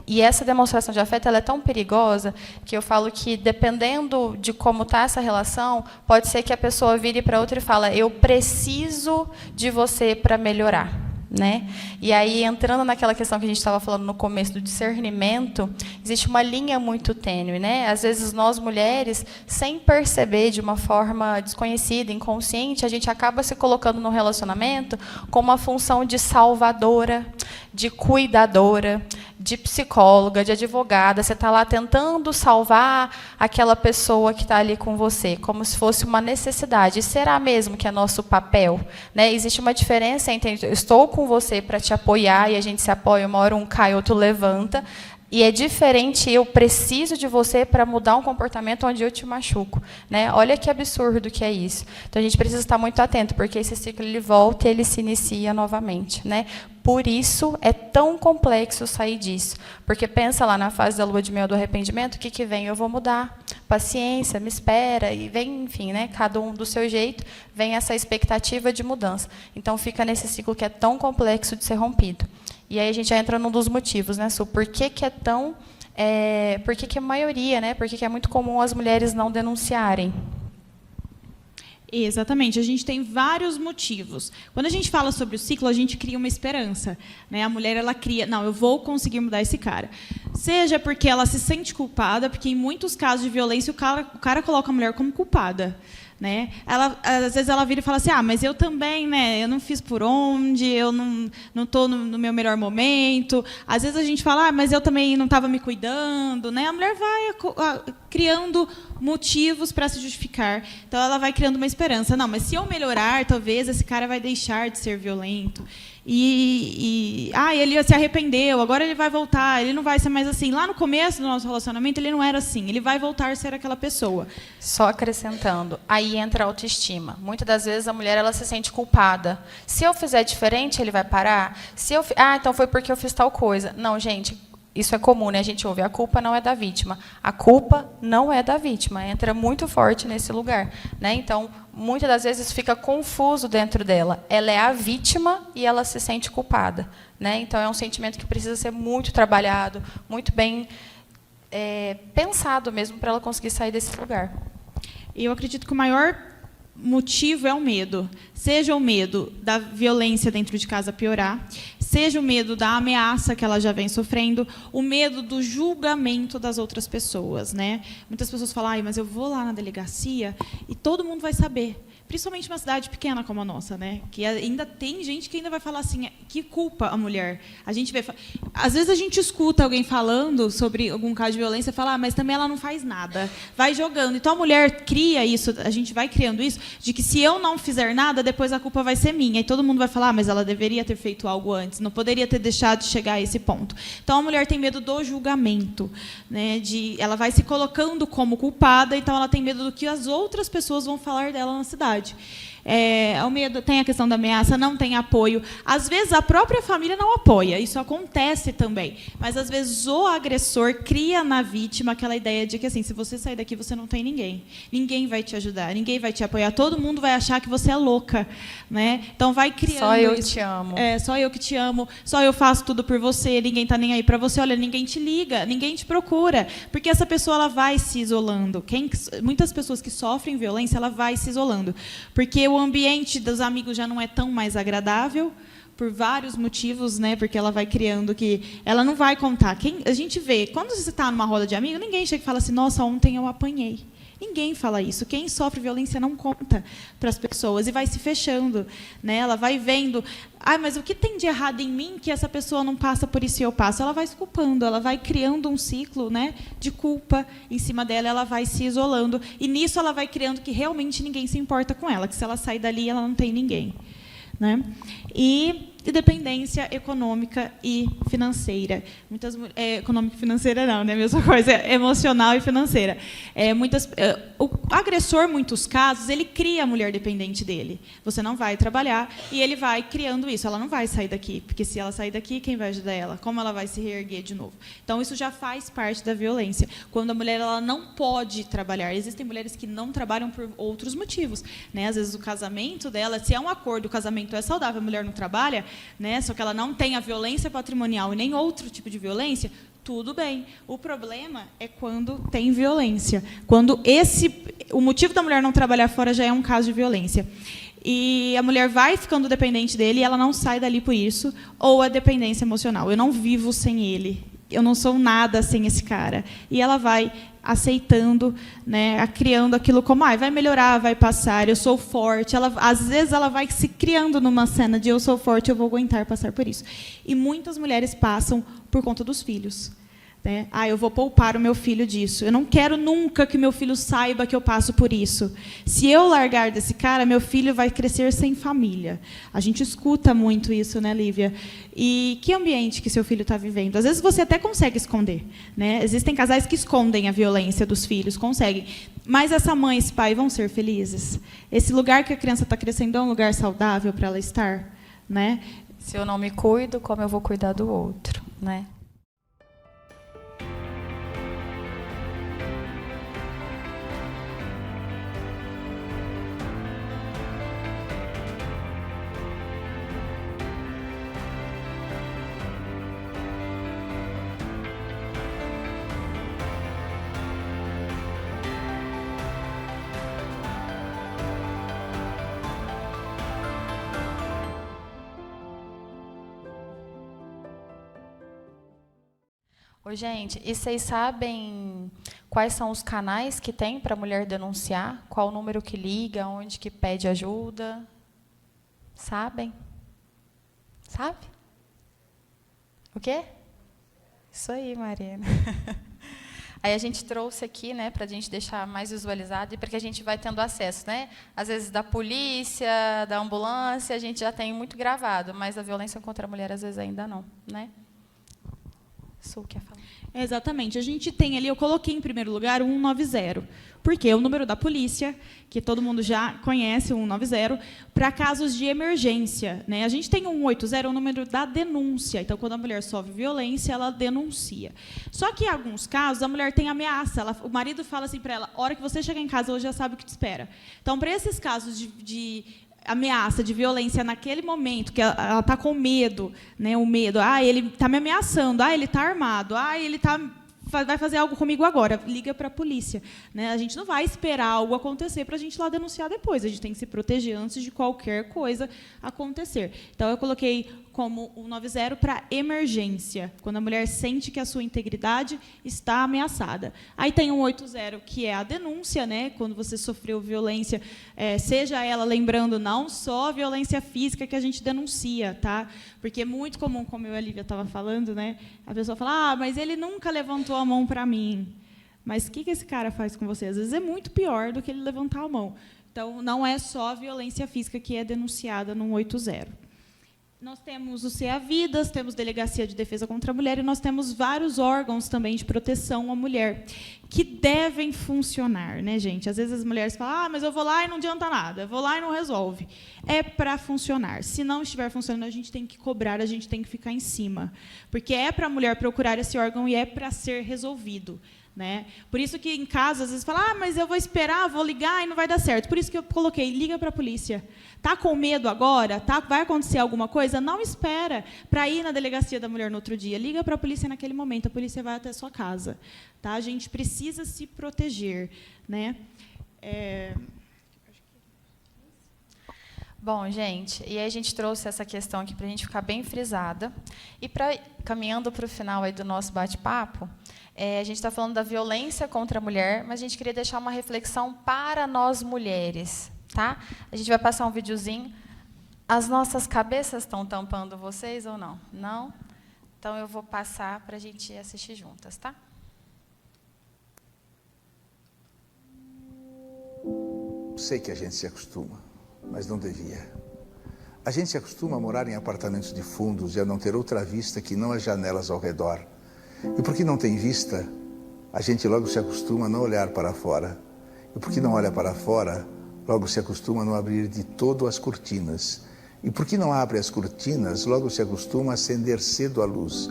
E essa demonstração de afeto ela é tão perigosa que eu falo que, dependendo de como está essa relação, pode ser que a pessoa vire para outra e fala, eu preciso de você para melhorar, né? E aí, entrando naquela questão que a gente estava falando no começo do discernimento, existe uma linha muito tênue, né? Às vezes, nós, mulheres, sem perceber, de uma forma desconhecida, inconsciente, a gente acaba se colocando no relacionamento com uma função de salvadora, de cuidadora, de psicóloga, de advogada. Você está lá tentando salvar aquela pessoa que está ali com você, como se fosse uma necessidade. E será mesmo que é nosso papel, né? Existe uma diferença entre eu estou com você para te apoiar, e a gente se apoia, uma hora um cai, outro levanta, e é diferente, eu preciso de você para mudar um comportamento onde eu te machuco, né? Olha que absurdo que é isso. Então, a gente precisa estar muito atento, porque esse ciclo ele volta e ele se inicia novamente, né? Por isso, é tão complexo sair disso. Porque pensa lá na fase da lua de mel do arrependimento, o que vem? Eu vou mudar. Paciência, me espera, e vem, enfim, né? Cada um do seu jeito, vem essa expectativa de mudança. Então, fica nesse ciclo que é tão complexo de ser rompido. E aí a gente já entra num dos motivos, né, Su? Por que é tão... por que a maioria, né? Por que é muito comum as mulheres não denunciarem? Exatamente, a gente tem vários motivos. Quando a gente fala sobre o ciclo, a gente cria uma esperança, né? A mulher ela cria, não, eu vou conseguir mudar esse cara. Seja porque ela se sente culpada, porque em muitos casos de violência o cara coloca a mulher como culpada, né? Às vezes ela vira e fala assim, mas eu também, né? Eu não fiz por onde, eu não estou no meu melhor momento. Às vezes a gente fala, mas eu também não estava me cuidando, né? A mulher vai criando motivos para se justificar. Então ela vai criando uma esperança. Não, mas se eu melhorar, talvez esse cara vai deixar de ser violento. Ele se arrependeu, agora ele vai voltar, ele não vai ser mais assim. Lá no começo do nosso relacionamento, ele não era assim, ele vai voltar a ser aquela pessoa. Só acrescentando, aí entra a autoestima. Muitas das vezes a mulher ela se sente culpada. Se eu fizer diferente, ele vai parar? Então foi porque eu fiz tal coisa. Não, gente, isso é comum, né? A gente ouve, a culpa não é da vítima. A culpa não é da vítima, entra muito forte nesse lugar, né? Então, muitas das vezes fica confuso dentro dela. Ela é a vítima e ela se sente culpada, né? Então, é um sentimento que precisa ser muito trabalhado, muito bem pensado mesmo para ela conseguir sair desse lugar. Eu acredito que o maior motivo é o medo. Seja o medo da violência dentro de casa piorar, seja o medo da ameaça que ela já vem sofrendo, o medo do julgamento das outras pessoas, né? Muitas pessoas falam, mas eu vou lá na delegacia e todo mundo vai saber. principalmente uma cidade pequena como a nossa, né? Que ainda tem gente que ainda vai falar assim, que culpa a mulher. A gente vê, às vezes a gente escuta alguém falando sobre algum caso de violência e fala, mas também ela não faz nada, vai jogando. Então a mulher cria isso, a gente vai criando isso, de que se eu não fizer nada, depois a culpa vai ser minha. E todo mundo vai falar, mas ela deveria ter feito algo antes, não poderia ter deixado de chegar a esse ponto. Então a mulher tem medo do julgamento, né? Ela vai se colocando como culpada, então ela tem medo do que as outras pessoas vão falar dela na cidade. O medo, tem a questão da ameaça, não tem apoio. Às vezes a própria família não apoia, isso acontece também. Mas às vezes o agressor cria na vítima aquela ideia de que assim, se você sair daqui, você não tem ninguém. Ninguém vai te ajudar, ninguém vai te apoiar, todo mundo vai achar que você é louca, né? Então vai criando só eu isso. te amo. Só eu que te amo, só eu faço tudo por você, ninguém está nem aí para você, olha, ninguém te liga, ninguém te procura, porque essa pessoa ela vai se isolando. Muitas pessoas que sofrem violência, ela vai se isolando, porque o ambiente dos amigos já não é tão mais agradável, por vários motivos, né? Porque ela vai criando que ela não vai contar. A gente vê, quando você está numa roda de amigos, ninguém chega e fala assim, nossa, ontem eu apanhei. Ninguém fala isso. Quem sofre violência não conta para as pessoas e vai se fechando, né? Ela vai vendo, mas o que tem de errado em mim que essa pessoa não passa por isso e eu passo? Ela vai se culpando, ela vai criando um ciclo, né, de culpa em cima dela, ela vai se isolando e nisso ela vai criando que realmente ninguém se importa com ela, que se ela sair dali ela não tem ninguém, né? E dependência econômica e financeira. Econômica e financeira não, né? A mesma coisa, emocional e financeira. O agressor, em muitos casos, ele cria a mulher dependente dele. Você não vai trabalhar e ele vai criando isso. Ela não vai sair daqui, porque se ela sair daqui, quem vai ajudar ela? Como ela vai se reerguer de novo? Então, isso já faz parte da violência. Quando a mulher ela não pode trabalhar. Existem mulheres que não trabalham por outros motivos, né? Às vezes, o casamento dela, se é um acordo, o casamento é saudável, a mulher não trabalha, né? Só que ela não tem a violência patrimonial e nem outro tipo de violência, tudo bem. O problema é quando tem violência. Quando o motivo da mulher não trabalhar fora já é um caso de violência. E a mulher vai ficando dependente dele e ela não sai dali por isso, ou a dependência emocional. Eu não vivo sem ele. Eu não sou nada sem esse cara. E ela vai aceitando, né, criando aquilo como vai melhorar, vai passar, eu sou forte. Às vezes ela vai se criando numa cena de eu sou forte, eu vou aguentar passar por isso. E muitas mulheres passam por conta dos filhos. Né? Eu vou poupar o meu filho disso. Eu não quero nunca que meu filho saiba que eu passo por isso. Se eu largar desse cara, meu filho vai crescer sem família. A gente escuta muito isso, né, Lívia? E que ambiente que seu filho está vivendo? Às vezes você até consegue esconder. Né? Existem casais que escondem a violência dos filhos, conseguem. Mas essa mãe e esse pai vão ser felizes? Esse lugar que a criança está crescendo é um lugar saudável para ela estar? Né? Se eu não me cuido, como eu vou cuidar do outro? Né? Ô, gente, e vocês sabem quais são os canais que tem para a mulher denunciar? Qual o número que liga, onde que pede ajuda? Sabem? Sabe? O quê? Isso aí, Marina. Aí a gente trouxe aqui, né, para a gente deixar mais visualizado e para que a gente vai tendo acesso, né? Às vezes da polícia, da ambulância, a gente já tem muito gravado, mas a violência contra a mulher às vezes ainda não, né? Su, quer falar? Exatamente. A gente tem ali, eu coloquei em primeiro lugar o 190, porque é o número da polícia, que todo mundo já conhece, o 190, para casos de emergência. Né? A gente tem o 180, o número da denúncia. Então, quando a mulher sofre violência, ela denuncia. Só que, em alguns casos, a mulher tem ameaça. O marido fala assim para ela, a hora que você chegar em casa, ela já sabe o que te espera. Então, para esses casos de ameaça, de violência naquele momento, que ela está com medo, né, o medo, ele está me ameaçando, ele está armado, ele vai fazer algo comigo agora, liga para a polícia. Né? A gente não vai esperar algo acontecer para a gente ir lá denunciar depois, a gente tem que se proteger antes de qualquer coisa acontecer. Então, eu coloquei como o 90 para emergência, quando a mulher sente que a sua integridade está ameaçada. Aí tem o 80, que é a denúncia, né, quando você sofreu violência, seja ela, lembrando, não só a violência física que a gente denuncia, tá? Porque é muito comum, como eu e a Lívia estava falando, né, a pessoa fala, mas ele nunca levantou a mão para mim. Mas o que esse cara faz com você? Às vezes é muito pior do que ele levantar a mão. Então, não é só a violência física que é denunciada no 80. Nós temos o CEA Vidas, temos Delegacia de Defesa contra a Mulher, e nós temos vários órgãos também de proteção à mulher, que devem funcionar, né, gente? Às vezes as mulheres falam, mas eu vou lá e não adianta nada, eu vou lá e não resolve. É para funcionar. Se não estiver funcionando, a gente tem que cobrar, a gente tem que ficar em cima. Porque é para a mulher procurar esse órgão e é para ser resolvido. Né? Por isso que, em casa, às vezes, fala, mas eu vou esperar, vou ligar e não vai dar certo. Por isso que eu coloquei, liga para a polícia. Está com medo agora? Vai acontecer alguma coisa? Não espera para ir na delegacia da mulher no outro dia. Liga para a polícia naquele momento, a polícia vai até a sua casa. Tá? A gente precisa se proteger. Né? Bom, gente, e aí a gente trouxe essa questão aqui para a gente ficar bem frisada. E caminhando para o final aí do nosso bate-papo, a gente está falando da violência contra a mulher, mas a gente queria deixar uma reflexão para nós mulheres. Tá? A gente vai passar um videozinho. As nossas cabeças estão tampando vocês ou não? Não? Então, eu vou passar para a gente assistir juntas. Tá? Sei que a gente se acostuma, mas não devia. A gente se acostuma a morar em apartamentos de fundos e a não ter outra vista que não as janelas ao redor. E porque não tem vista, a gente logo se acostuma a não olhar para fora. E porque não olha para fora, logo se acostuma a não abrir de todo as cortinas. E porque não abre as cortinas, logo se acostuma a acender cedo a luz.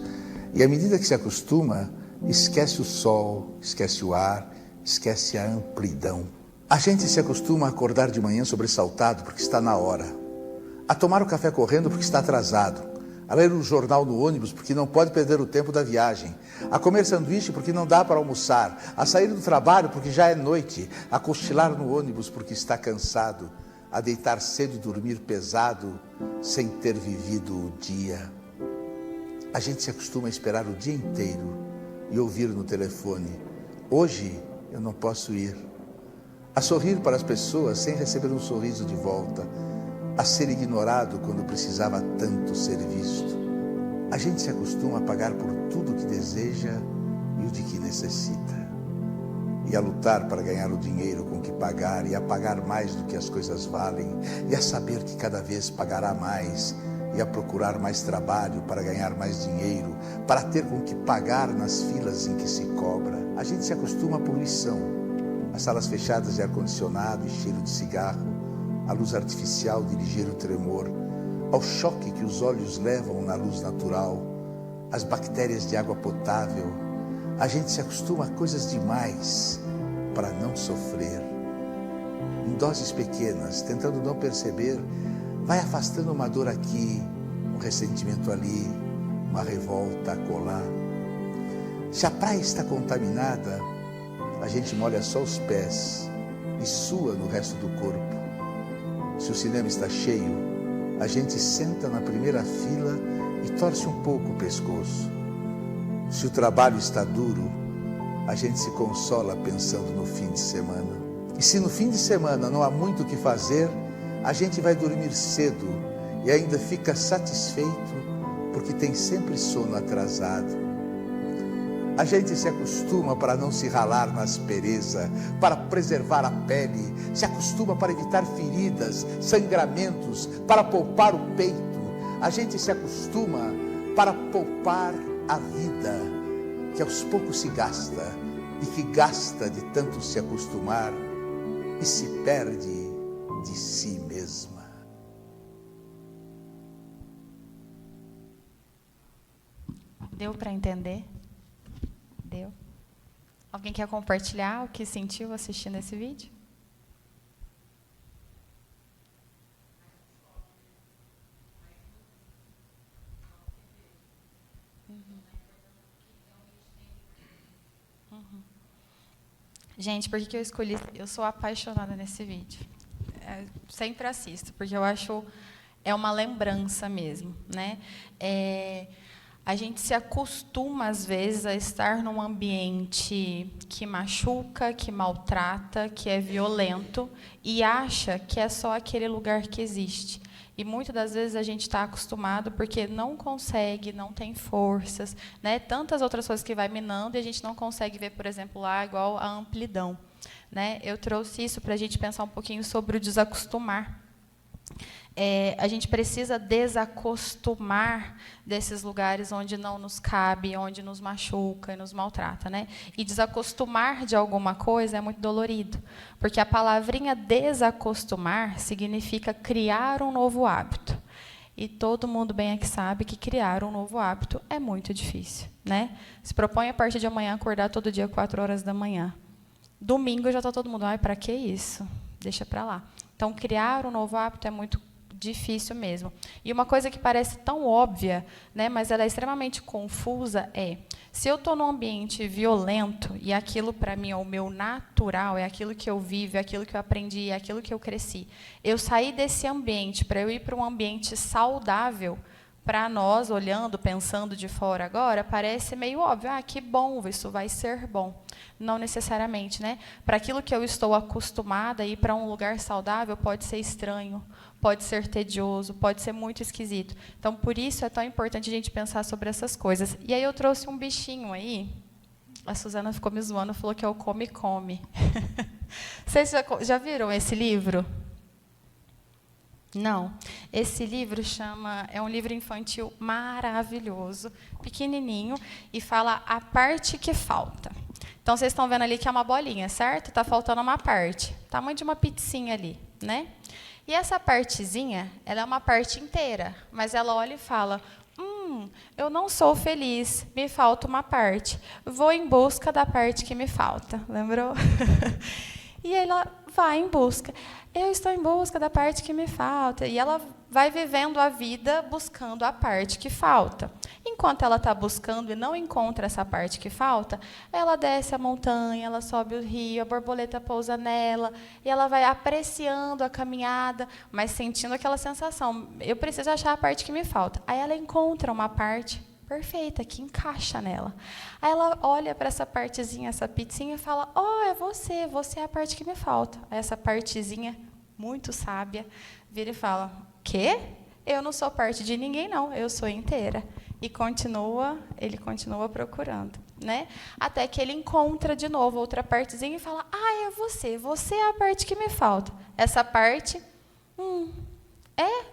E à medida que se acostuma, esquece o sol, esquece o ar, esquece a amplidão. A gente se acostuma a acordar de manhã sobressaltado porque está na hora. A tomar o café correndo porque está atrasado. A ler o jornal no ônibus porque não pode perder o tempo da viagem, a comer sanduíche porque não dá para almoçar, a sair do trabalho porque já é noite, a cochilar no ônibus porque está cansado, a deitar cedo e dormir pesado sem ter vivido o dia. A gente se acostuma a esperar o dia inteiro e ouvir no telefone, hoje eu não posso ir. A sorrir para as pessoas sem receber um sorriso de volta, a ser ignorado quando precisava tanto ser visto. A gente se acostuma a pagar por tudo que deseja e o de que necessita. E a lutar para ganhar o dinheiro com que pagar, e a pagar mais do que as coisas valem, e a saber que cada vez pagará mais, e a procurar mais trabalho para ganhar mais dinheiro, para ter com que pagar nas filas em que se cobra. A gente se acostuma à poluição, às salas fechadas de ar-condicionado e cheiro de cigarro, a luz artificial de ligeiro tremor, ao choque que os olhos levam na luz natural, às bactérias de água potável. A gente se acostuma a coisas demais para não sofrer. Em doses pequenas, tentando não perceber, vai afastando uma dor aqui, um ressentimento ali, uma revolta acolá. Se a praia está contaminada, a gente molha só os pés e sua no resto do corpo. Se o cinema está cheio, a gente senta na primeira fila e torce um pouco o pescoço. Se o trabalho está duro, a gente se consola pensando no fim de semana. E se no fim de semana não há muito o que fazer, a gente vai dormir cedo e ainda fica satisfeito porque tem sempre sono atrasado. A gente se acostuma para não se ralar na aspereza, para preservar a pele, se acostuma para evitar feridas, sangramentos, para poupar o peito. A gente se acostuma para poupar a vida, que aos poucos se gasta, e que gasta de tanto se acostumar e se perde de si mesma. Deu para entender? Deu? Alguém quer compartilhar o que sentiu assistindo esse vídeo? Gente, por que eu escolhi? Eu sou apaixonada nesse vídeo. Sempre assisto, porque eu acho é uma lembrança mesmo, né? A gente se acostuma, às vezes, a estar num ambiente que machuca, que maltrata, que é violento, e acha que é só aquele lugar que existe. E muitas das vezes a gente está acostumado porque não consegue, não tem forças, né? Tantas outras coisas que vai minando e a gente não consegue ver, por exemplo, lá igual a amplidão, né? Eu trouxe isso para a gente pensar um pouquinho sobre o desacostumar. A gente precisa desacostumar desses lugares onde não nos cabe, onde nos machuca e nos maltrata, né? E desacostumar de alguma coisa é muito dolorido, porque a palavrinha desacostumar significa criar um novo hábito. E todo mundo bem aqui sabe que criar um novo hábito é muito difícil, né? Se propõe a partir de amanhã acordar todo dia 4 horas da manhã. Domingo já está todo mundo, ai, para que isso? Deixa para lá. Então, criar um novo hábito é muito difícil mesmo. E uma coisa que parece tão óbvia, né, mas ela é extremamente confusa, se eu estou num ambiente violento, e aquilo para mim é o meu natural, é aquilo que eu vivo, é aquilo que eu aprendi, é aquilo que eu cresci, eu sair desse ambiente para eu ir para um ambiente saudável, para nós, olhando, pensando de fora agora, parece meio óbvio, que bom, isso vai ser bom. Não necessariamente, né? Para aquilo que eu estou acostumada, ir para um lugar saudável pode ser estranho, pode ser tedioso, pode ser muito esquisito. Então, por isso é tão importante a gente pensar sobre essas coisas. E aí eu trouxe um bichinho aí, a Suzana ficou me zoando, falou que é o come-come. Vocês já viram esse livro? Não. Esse livro é um livro infantil maravilhoso, pequenininho, e fala a parte que falta. Então, vocês estão vendo ali que é uma bolinha, certo? Está faltando uma parte, tamanho de uma pizzinha ali, né? E essa partezinha, ela é uma parte inteira, mas ela olha e fala, eu não sou feliz, me falta uma parte. Vou em busca da parte que me falta. Lembrou? E ela vai em busca. Eu estou em busca da parte que me falta. E ela vai vivendo a vida buscando a parte que falta. Enquanto ela está buscando e não encontra essa parte que falta, ela desce a montanha, ela sobe o rio, a borboleta pousa nela, e ela vai apreciando a caminhada, mas sentindo aquela sensação, eu preciso achar a parte que me falta. Aí ela encontra uma parte perfeita, que encaixa nela. Aí ela olha para essa partezinha, essa pizzinha, e fala, é você é a parte que me falta. Aí essa partezinha, muito sábia, vira e fala, quê? Eu não sou parte de ninguém, não, eu sou inteira. E ele continua procurando, né? Até que ele encontra de novo outra partezinha e fala, é você é a parte que me falta. Essa parte,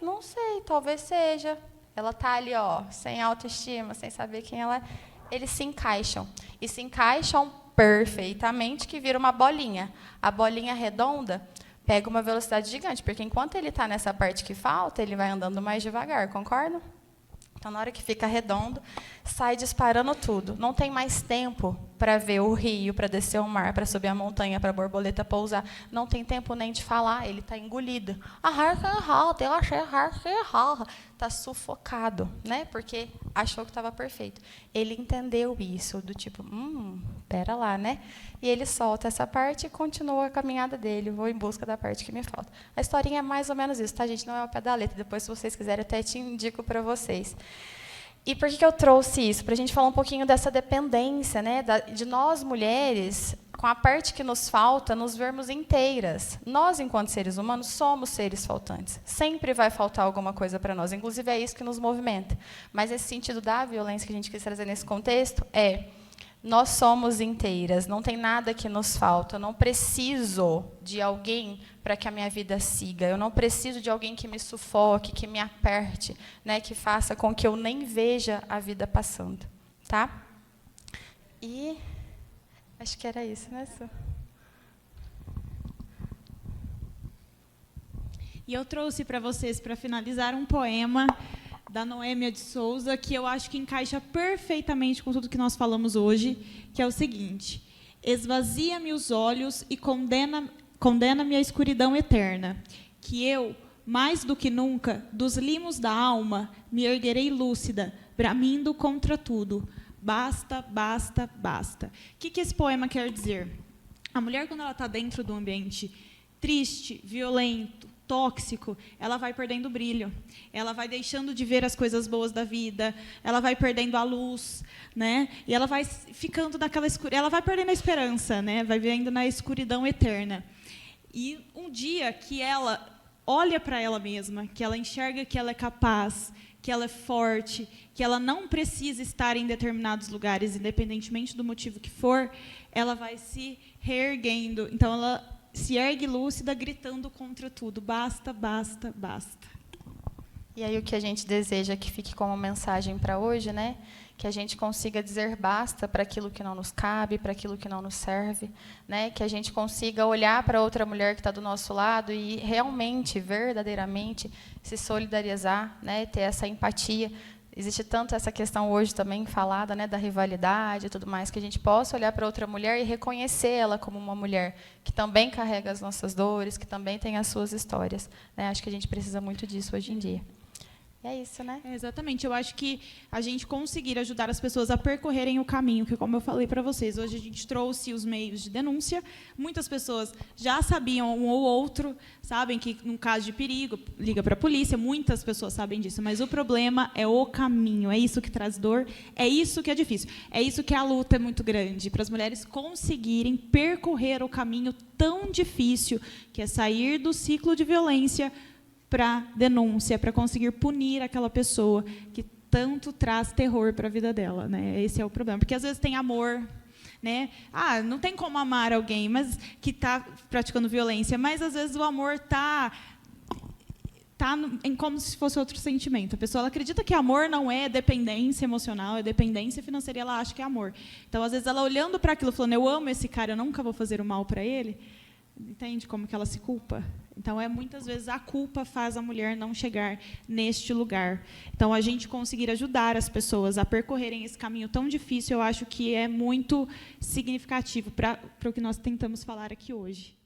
não sei, talvez seja. Ela está ali, sem autoestima, sem saber quem ela é. Eles se encaixam. E se encaixam perfeitamente, que vira uma bolinha. A bolinha redonda pega uma velocidade gigante, porque enquanto ele está nessa parte que falta, ele vai andando mais devagar, concorda? Então, na hora que fica redondo, sai disparando tudo. Não tem mais tempo para ver o rio, para descer o mar, para subir a montanha, para a borboleta pousar. Não tem tempo nem de falar, ele está engolido. Está sufocado, né? Porque achou que estava perfeito. Ele entendeu isso, do tipo, pera lá, né? E ele solta essa parte e continua a caminhada dele. Vou em busca da parte que me falta. A historinha é mais ou menos isso, tá, gente? Não é ao pé da letra. Depois, se vocês quiserem, até te indico para vocês. E por que eu trouxe isso? Para a gente falar um pouquinho dessa dependência, né? De nós, mulheres, com a parte que nos falta, nos vermos inteiras. Nós, enquanto seres humanos, somos seres faltantes. Sempre vai faltar alguma coisa para nós. Inclusive, é isso que nos movimenta. Mas esse sentido da violência que a gente quis trazer nesse contexto nós somos inteiras, não tem nada que nos falta. Eu não preciso de alguém para que a minha vida siga. Eu não preciso de alguém que me sufoque, que me aperte, né, que faça com que eu nem veja a vida passando. Tá? E acho que era isso, né, Su? E eu trouxe para vocês, para finalizar, um poema da Noêmia de Souza, que eu acho que encaixa perfeitamente com tudo que nós falamos hoje, que é o seguinte: esvazia-me os olhos e condena-me à escuridão eterna, que eu, mais do que nunca, dos limos da alma, me erguerei lúcida, bramindo contra tudo. Basta, basta, basta. O que esse poema quer dizer? A mulher, quando ela está dentro do ambiente triste, violento, tóxico, ela vai perdendo o brilho, ela vai deixando de ver as coisas boas da vida, ela vai perdendo a luz, né? E ela vai ficando naquela escuridão, ela vai perdendo a esperança, né? Vai vivendo na escuridão eterna. E um dia que ela olha para ela mesma, que ela enxerga que ela é capaz, que ela é forte, que ela não precisa estar em determinados lugares, independentemente do motivo que for, ela vai se reerguendo. Então, ela se ergue lúcida, gritando contra tudo. Basta, basta, basta. E aí o que a gente deseja que fique como mensagem para hoje, né? Que a gente consiga dizer basta para aquilo que não nos cabe, para aquilo que não nos serve, né? Que a gente consiga olhar para outra mulher que está do nosso lado e realmente, verdadeiramente, se solidarizar, né? Ter essa empatia. Existe tanto essa questão hoje também falada, né, da rivalidade e tudo mais, que a gente possa olhar para outra mulher e reconhecer ela como uma mulher que também carrega as nossas dores, que também tem as suas histórias, né? Acho que a gente precisa muito disso hoje em dia. E é isso, né? Exatamente. Eu acho que a gente conseguir ajudar as pessoas a percorrerem o caminho, que, como eu falei para vocês, hoje a gente trouxe os meios de denúncia. Muitas pessoas já sabiam um ou outro, sabem que, num caso de perigo, liga para a polícia. Muitas pessoas sabem disso, mas o problema é o caminho. É isso que traz dor, é isso que é difícil. É isso que a luta é muito grande, para as mulheres conseguirem percorrer o caminho tão difícil, que é sair do ciclo de violência para denúncia, para conseguir punir aquela pessoa que tanto traz terror para a vida dela, né? Esse é o problema, porque às vezes tem amor, né? Ah, não tem como amar alguém, mas que está praticando violência, mas às vezes o amor está como se fosse outro sentimento. A pessoa ela acredita que amor não é dependência emocional, é dependência financeira, e ela acha que é amor. Então, às vezes, ela olhando para aquilo, falando, eu amo esse cara, eu nunca vou fazer o mal para ele. Entende como que ela se culpa? Então, muitas vezes, a culpa faz a mulher não chegar neste lugar. Então, a gente conseguir ajudar as pessoas a percorrerem esse caminho tão difícil, eu acho que é muito significativo para o que nós tentamos falar aqui hoje.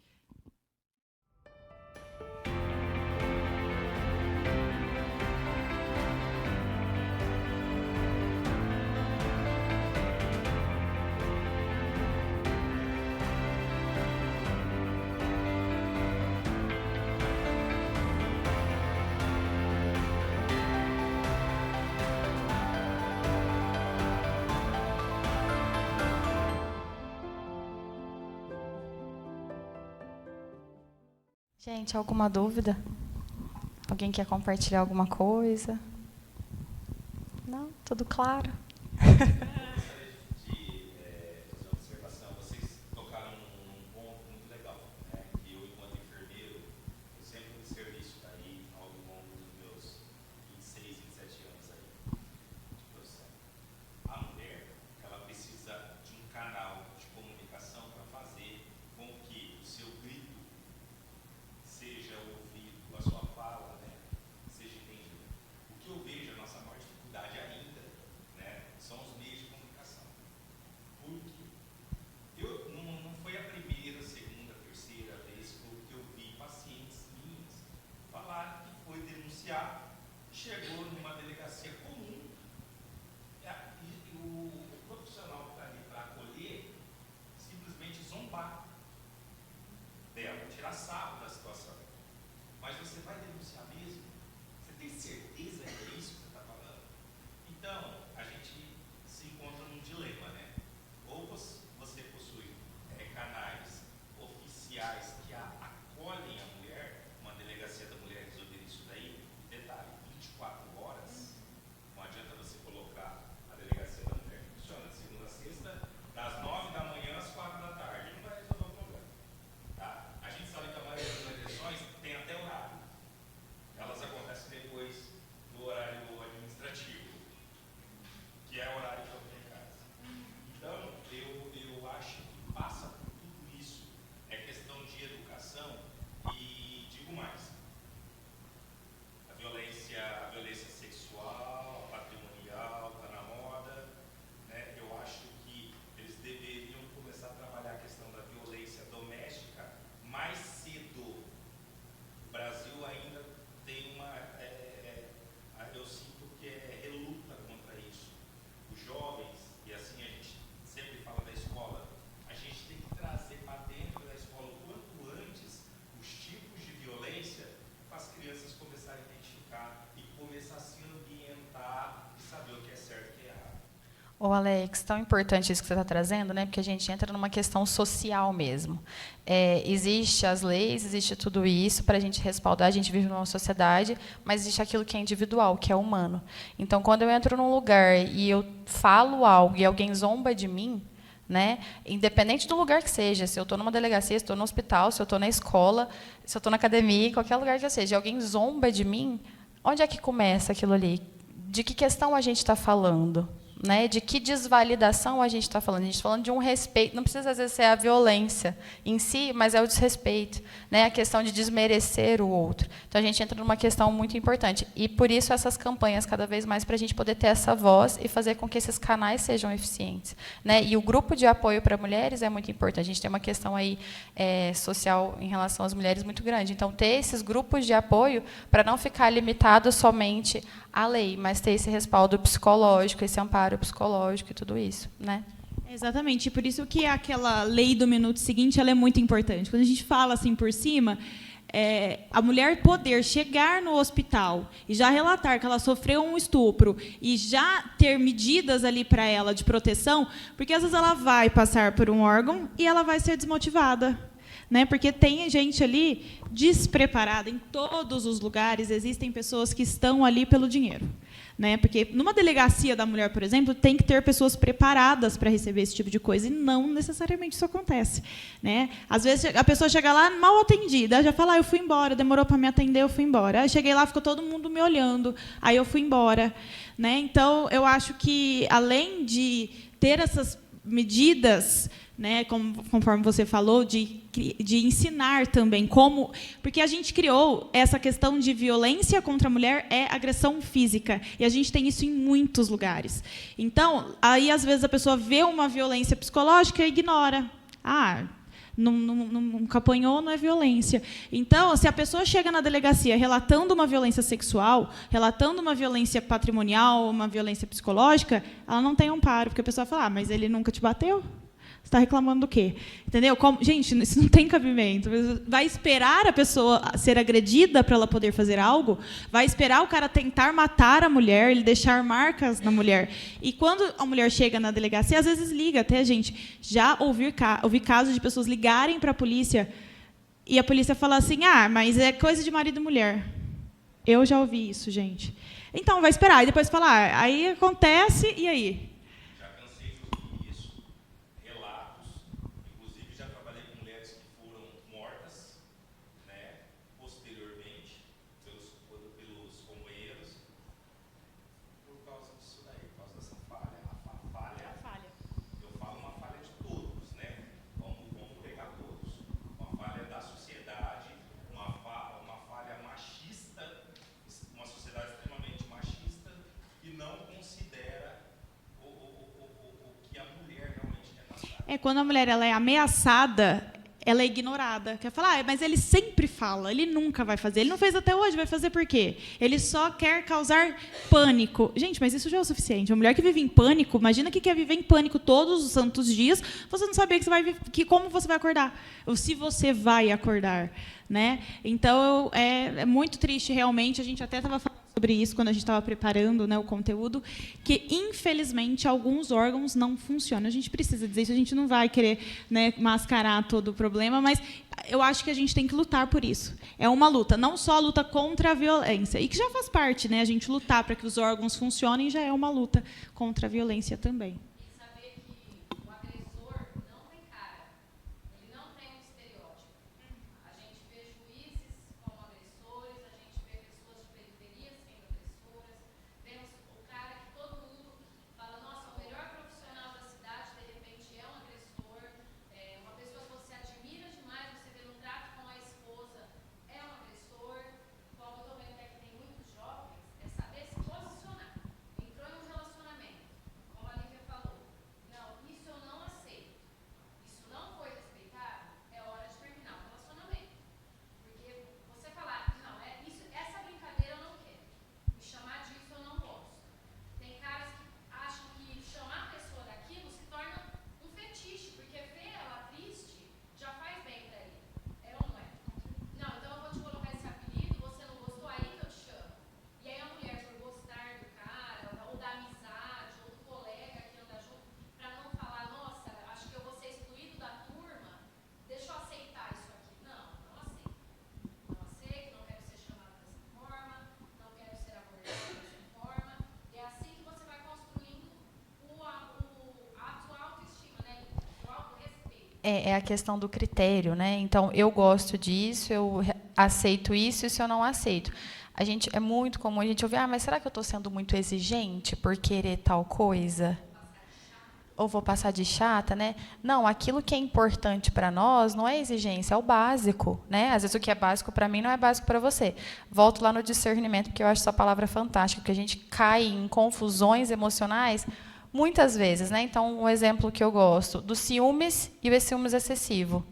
Gente, alguma dúvida? Alguém quer compartilhar alguma coisa? Não? Tudo claro? O que eu vejo a nossa maior dificuldade ainda, né, são os meios de comunicação. Ô, Alex, tão importante isso que você está trazendo, né? Porque a gente entra numa questão social mesmo. Existe as leis, existe tudo isso para a gente respaldar, a gente vive numa sociedade, mas existe aquilo que é individual, que é humano. Então, quando eu entro num lugar e eu falo algo e alguém zomba de mim, né? Independente do lugar que seja, se eu estou numa delegacia, se eu estou no hospital, se eu estou na escola, se eu estou na academia, qualquer lugar que seja, e alguém zomba de mim, onde é que começa aquilo ali? De que questão a gente está falando? Né, de que desvalidação a gente está falando? A gente está falando de um respeito, não precisa às vezes ser a violência em si, mas é o desrespeito, né, a questão de desmerecer o outro. Então a gente entra numa questão muito importante e por isso essas campanhas cada vez mais para a gente poder ter essa voz e fazer com que esses canais sejam eficientes, né? E o grupo de apoio para mulheres é muito importante. A gente tem uma questão aí social em relação às mulheres muito grande. Então ter esses grupos de apoio para não ficar limitado somente à lei, mas ter esse respaldo psicológico, esse amparo psicológico e tudo isso, né? Exatamente, e por isso que aquela lei do minuto seguinte ela é muito importante. Quando a gente fala assim por cima, a mulher poder chegar no hospital e já relatar que ela sofreu um estupro e já ter medidas ali para ela de proteção, porque às vezes ela vai passar por um órgão e ela vai ser desmotivada. Né? Porque tem gente ali despreparada. Em todos os lugares existem pessoas que estão ali pelo dinheiro. Né? Porque numa delegacia da mulher, por exemplo, tem que ter pessoas preparadas para receber esse tipo de coisa, e não necessariamente isso acontece. Né? Às vezes a pessoa chega lá mal atendida, já fala, eu fui embora, demorou para me atender, eu fui embora. Aí cheguei lá, ficou todo mundo me olhando, aí eu fui embora. Né? Então, eu acho que, além de ter essas medidas, né, conforme você falou, de ensinar também como... Porque a gente criou essa questão de violência contra a mulher é agressão física, e a gente tem isso em muitos lugares. Então, aí, às vezes, a pessoa vê uma violência psicológica e ignora. Nunca apanhou, não é violência. Então, se a pessoa chega na delegacia relatando uma violência sexual, relatando uma violência patrimonial, uma violência psicológica, ela não tem amparo, porque a pessoa fala, mas ele nunca te bateu? Você está reclamando do quê? Entendeu? Gente, isso não tem cabimento. Vai esperar a pessoa ser agredida para ela poder fazer algo? Vai esperar o cara tentar matar a mulher, ele deixar marcas na mulher? E quando a mulher chega na delegacia, às vezes liga até, gente. Já ouvi casos de pessoas ligarem para a polícia e a polícia falar assim, mas é coisa de marido e mulher. Eu já ouvi isso, gente. Então, vai esperar. E depois falar, aí acontece, e aí? Quando a mulher ela é ameaçada, ela é ignorada. Quer falar, mas ele sempre fala, ele nunca vai fazer. Ele não fez até hoje, vai fazer por quê? Ele só quer causar pânico. Gente, mas isso já é o suficiente. Uma mulher que vive em pânico, imagina que quer viver em pânico todos os santos dias, você não saber como você vai acordar, ou se você vai acordar. Né? Então, é muito triste, realmente. A gente até estava falando sobre isso quando a gente estava preparando, né, o conteúdo, que, infelizmente, alguns órgãos não funcionam. A gente precisa dizer isso, a gente não vai querer, né, mascarar todo o problema, mas eu acho que a gente tem que lutar por isso. É uma luta, não só a luta contra a violência, e que já faz parte, né, a gente lutar para que os órgãos funcionem, já é uma luta contra a violência também. Entrou em um relacionamento, como a Lívia falou. É a questão do critério, né? Então, eu gosto disso, eu aceito isso, isso eu não aceito. É muito comum a gente ouvir, mas será que eu estou sendo muito exigente por querer tal coisa? Ou vou passar de chata, né? Não, aquilo que é importante para nós não é exigência, é o básico, né? Às vezes o que é básico para mim não é básico para você. Volto lá no discernimento, porque eu acho essa palavra fantástica, porque a gente cai em confusões emocionais muitas vezes, né? Então, um exemplo que eu gosto, do ciúmes e o ciúmes excessivo.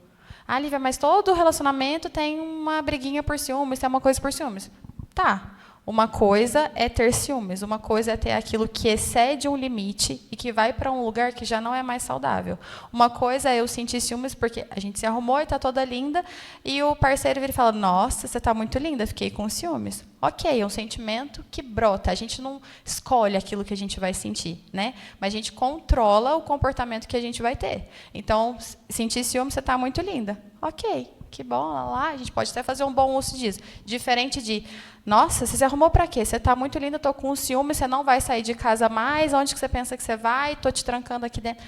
Ah, Lívia, mas todo relacionamento tem uma briguinha por ciúmes, tem uma coisa por ciúmes. Tá. Uma coisa é ter ciúmes, uma coisa é ter aquilo que excede um limite e que vai para um lugar que já não é mais saudável. Uma coisa é eu sentir ciúmes porque a gente se arrumou e está toda linda e o parceiro vira e fala, nossa, você está muito linda, fiquei com ciúmes. Ok, é um sentimento que brota, a gente não escolhe aquilo que a gente vai sentir, né? Mas a gente controla o comportamento que a gente vai ter. Então, sentir ciúmes, você está muito linda. Ok, que bom, lá, a gente pode até fazer um bom uso disso. Diferente de, nossa, você se arrumou para quê? Você está muito linda, estou com ciúme, você não vai sair de casa mais, onde que você pensa que você vai? Estou te trancando aqui dentro.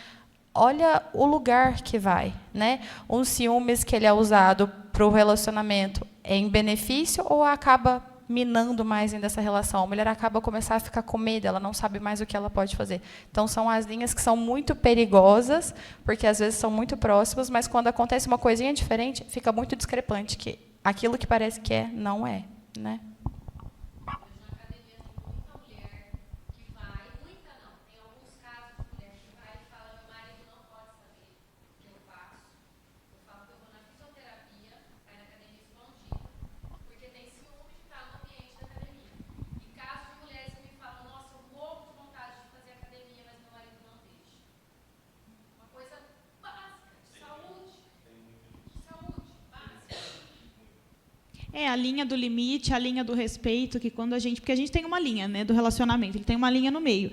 Olha o lugar que vai, né? Um ciúmes que ele é usado para o relacionamento é em benefício ou acaba minando mais ainda essa relação? A mulher acaba começar a ficar com medo, ela não sabe mais o que ela pode fazer. Então, são as linhas que são muito perigosas, porque às vezes são muito próximas, mas quando acontece uma coisinha diferente, fica muito discrepante, que aquilo que parece que é, não é, né? É a linha do limite, a linha do respeito, que quando a gente... Porque a gente tem uma linha, né, do relacionamento, ele tem uma linha no meio.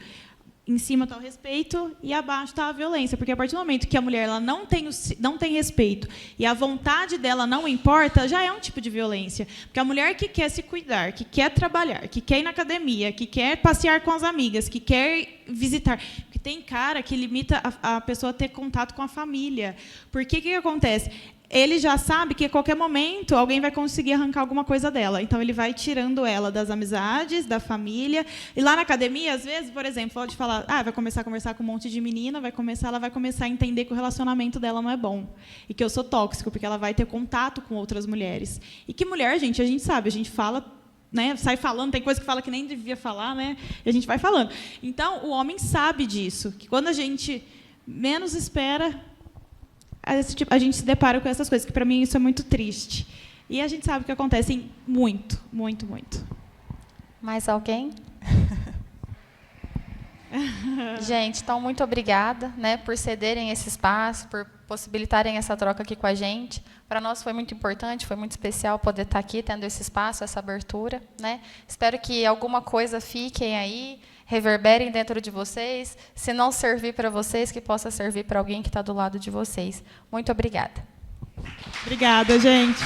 Em cima está o respeito e abaixo está a violência. Porque a partir do momento que a mulher ela não tem respeito e a vontade dela não importa, já é um tipo de violência. Porque a mulher que quer se cuidar, que quer trabalhar, que quer ir na academia, que quer passear com as amigas, que quer visitar... Porque tem cara que limita a pessoa a ter contato com a família. Porque o que acontece? Ele já sabe que a qualquer momento alguém vai conseguir arrancar alguma coisa dela. Então, ele vai tirando ela das amizades, da família. E lá na academia, às vezes, por exemplo, pode falar, vai começar a conversar com um monte de menina, ela vai começar a entender que o relacionamento dela não é bom. E que eu sou tóxico, porque ela vai ter contato com outras mulheres. E que mulher, gente, a gente sabe, a gente fala, né, sai falando, tem coisa que fala que nem devia falar, né, e a gente vai falando. Então, o homem sabe disso, que quando a gente menos espera... a gente se depara com essas coisas, que para mim isso é muito triste. E a gente sabe que acontecem muito, muito, muito. Mais alguém? Gente, então, muito obrigada, né, por cederem esse espaço, por possibilitarem essa troca aqui com a gente. Para nós foi muito importante, foi muito especial poder estar aqui, tendo esse espaço, essa abertura, né? Espero que alguma coisa fiquem aí, reverberem dentro de vocês. Se não servir para vocês, que possa servir para alguém que está do lado de vocês. Muito obrigada. Obrigada, gente.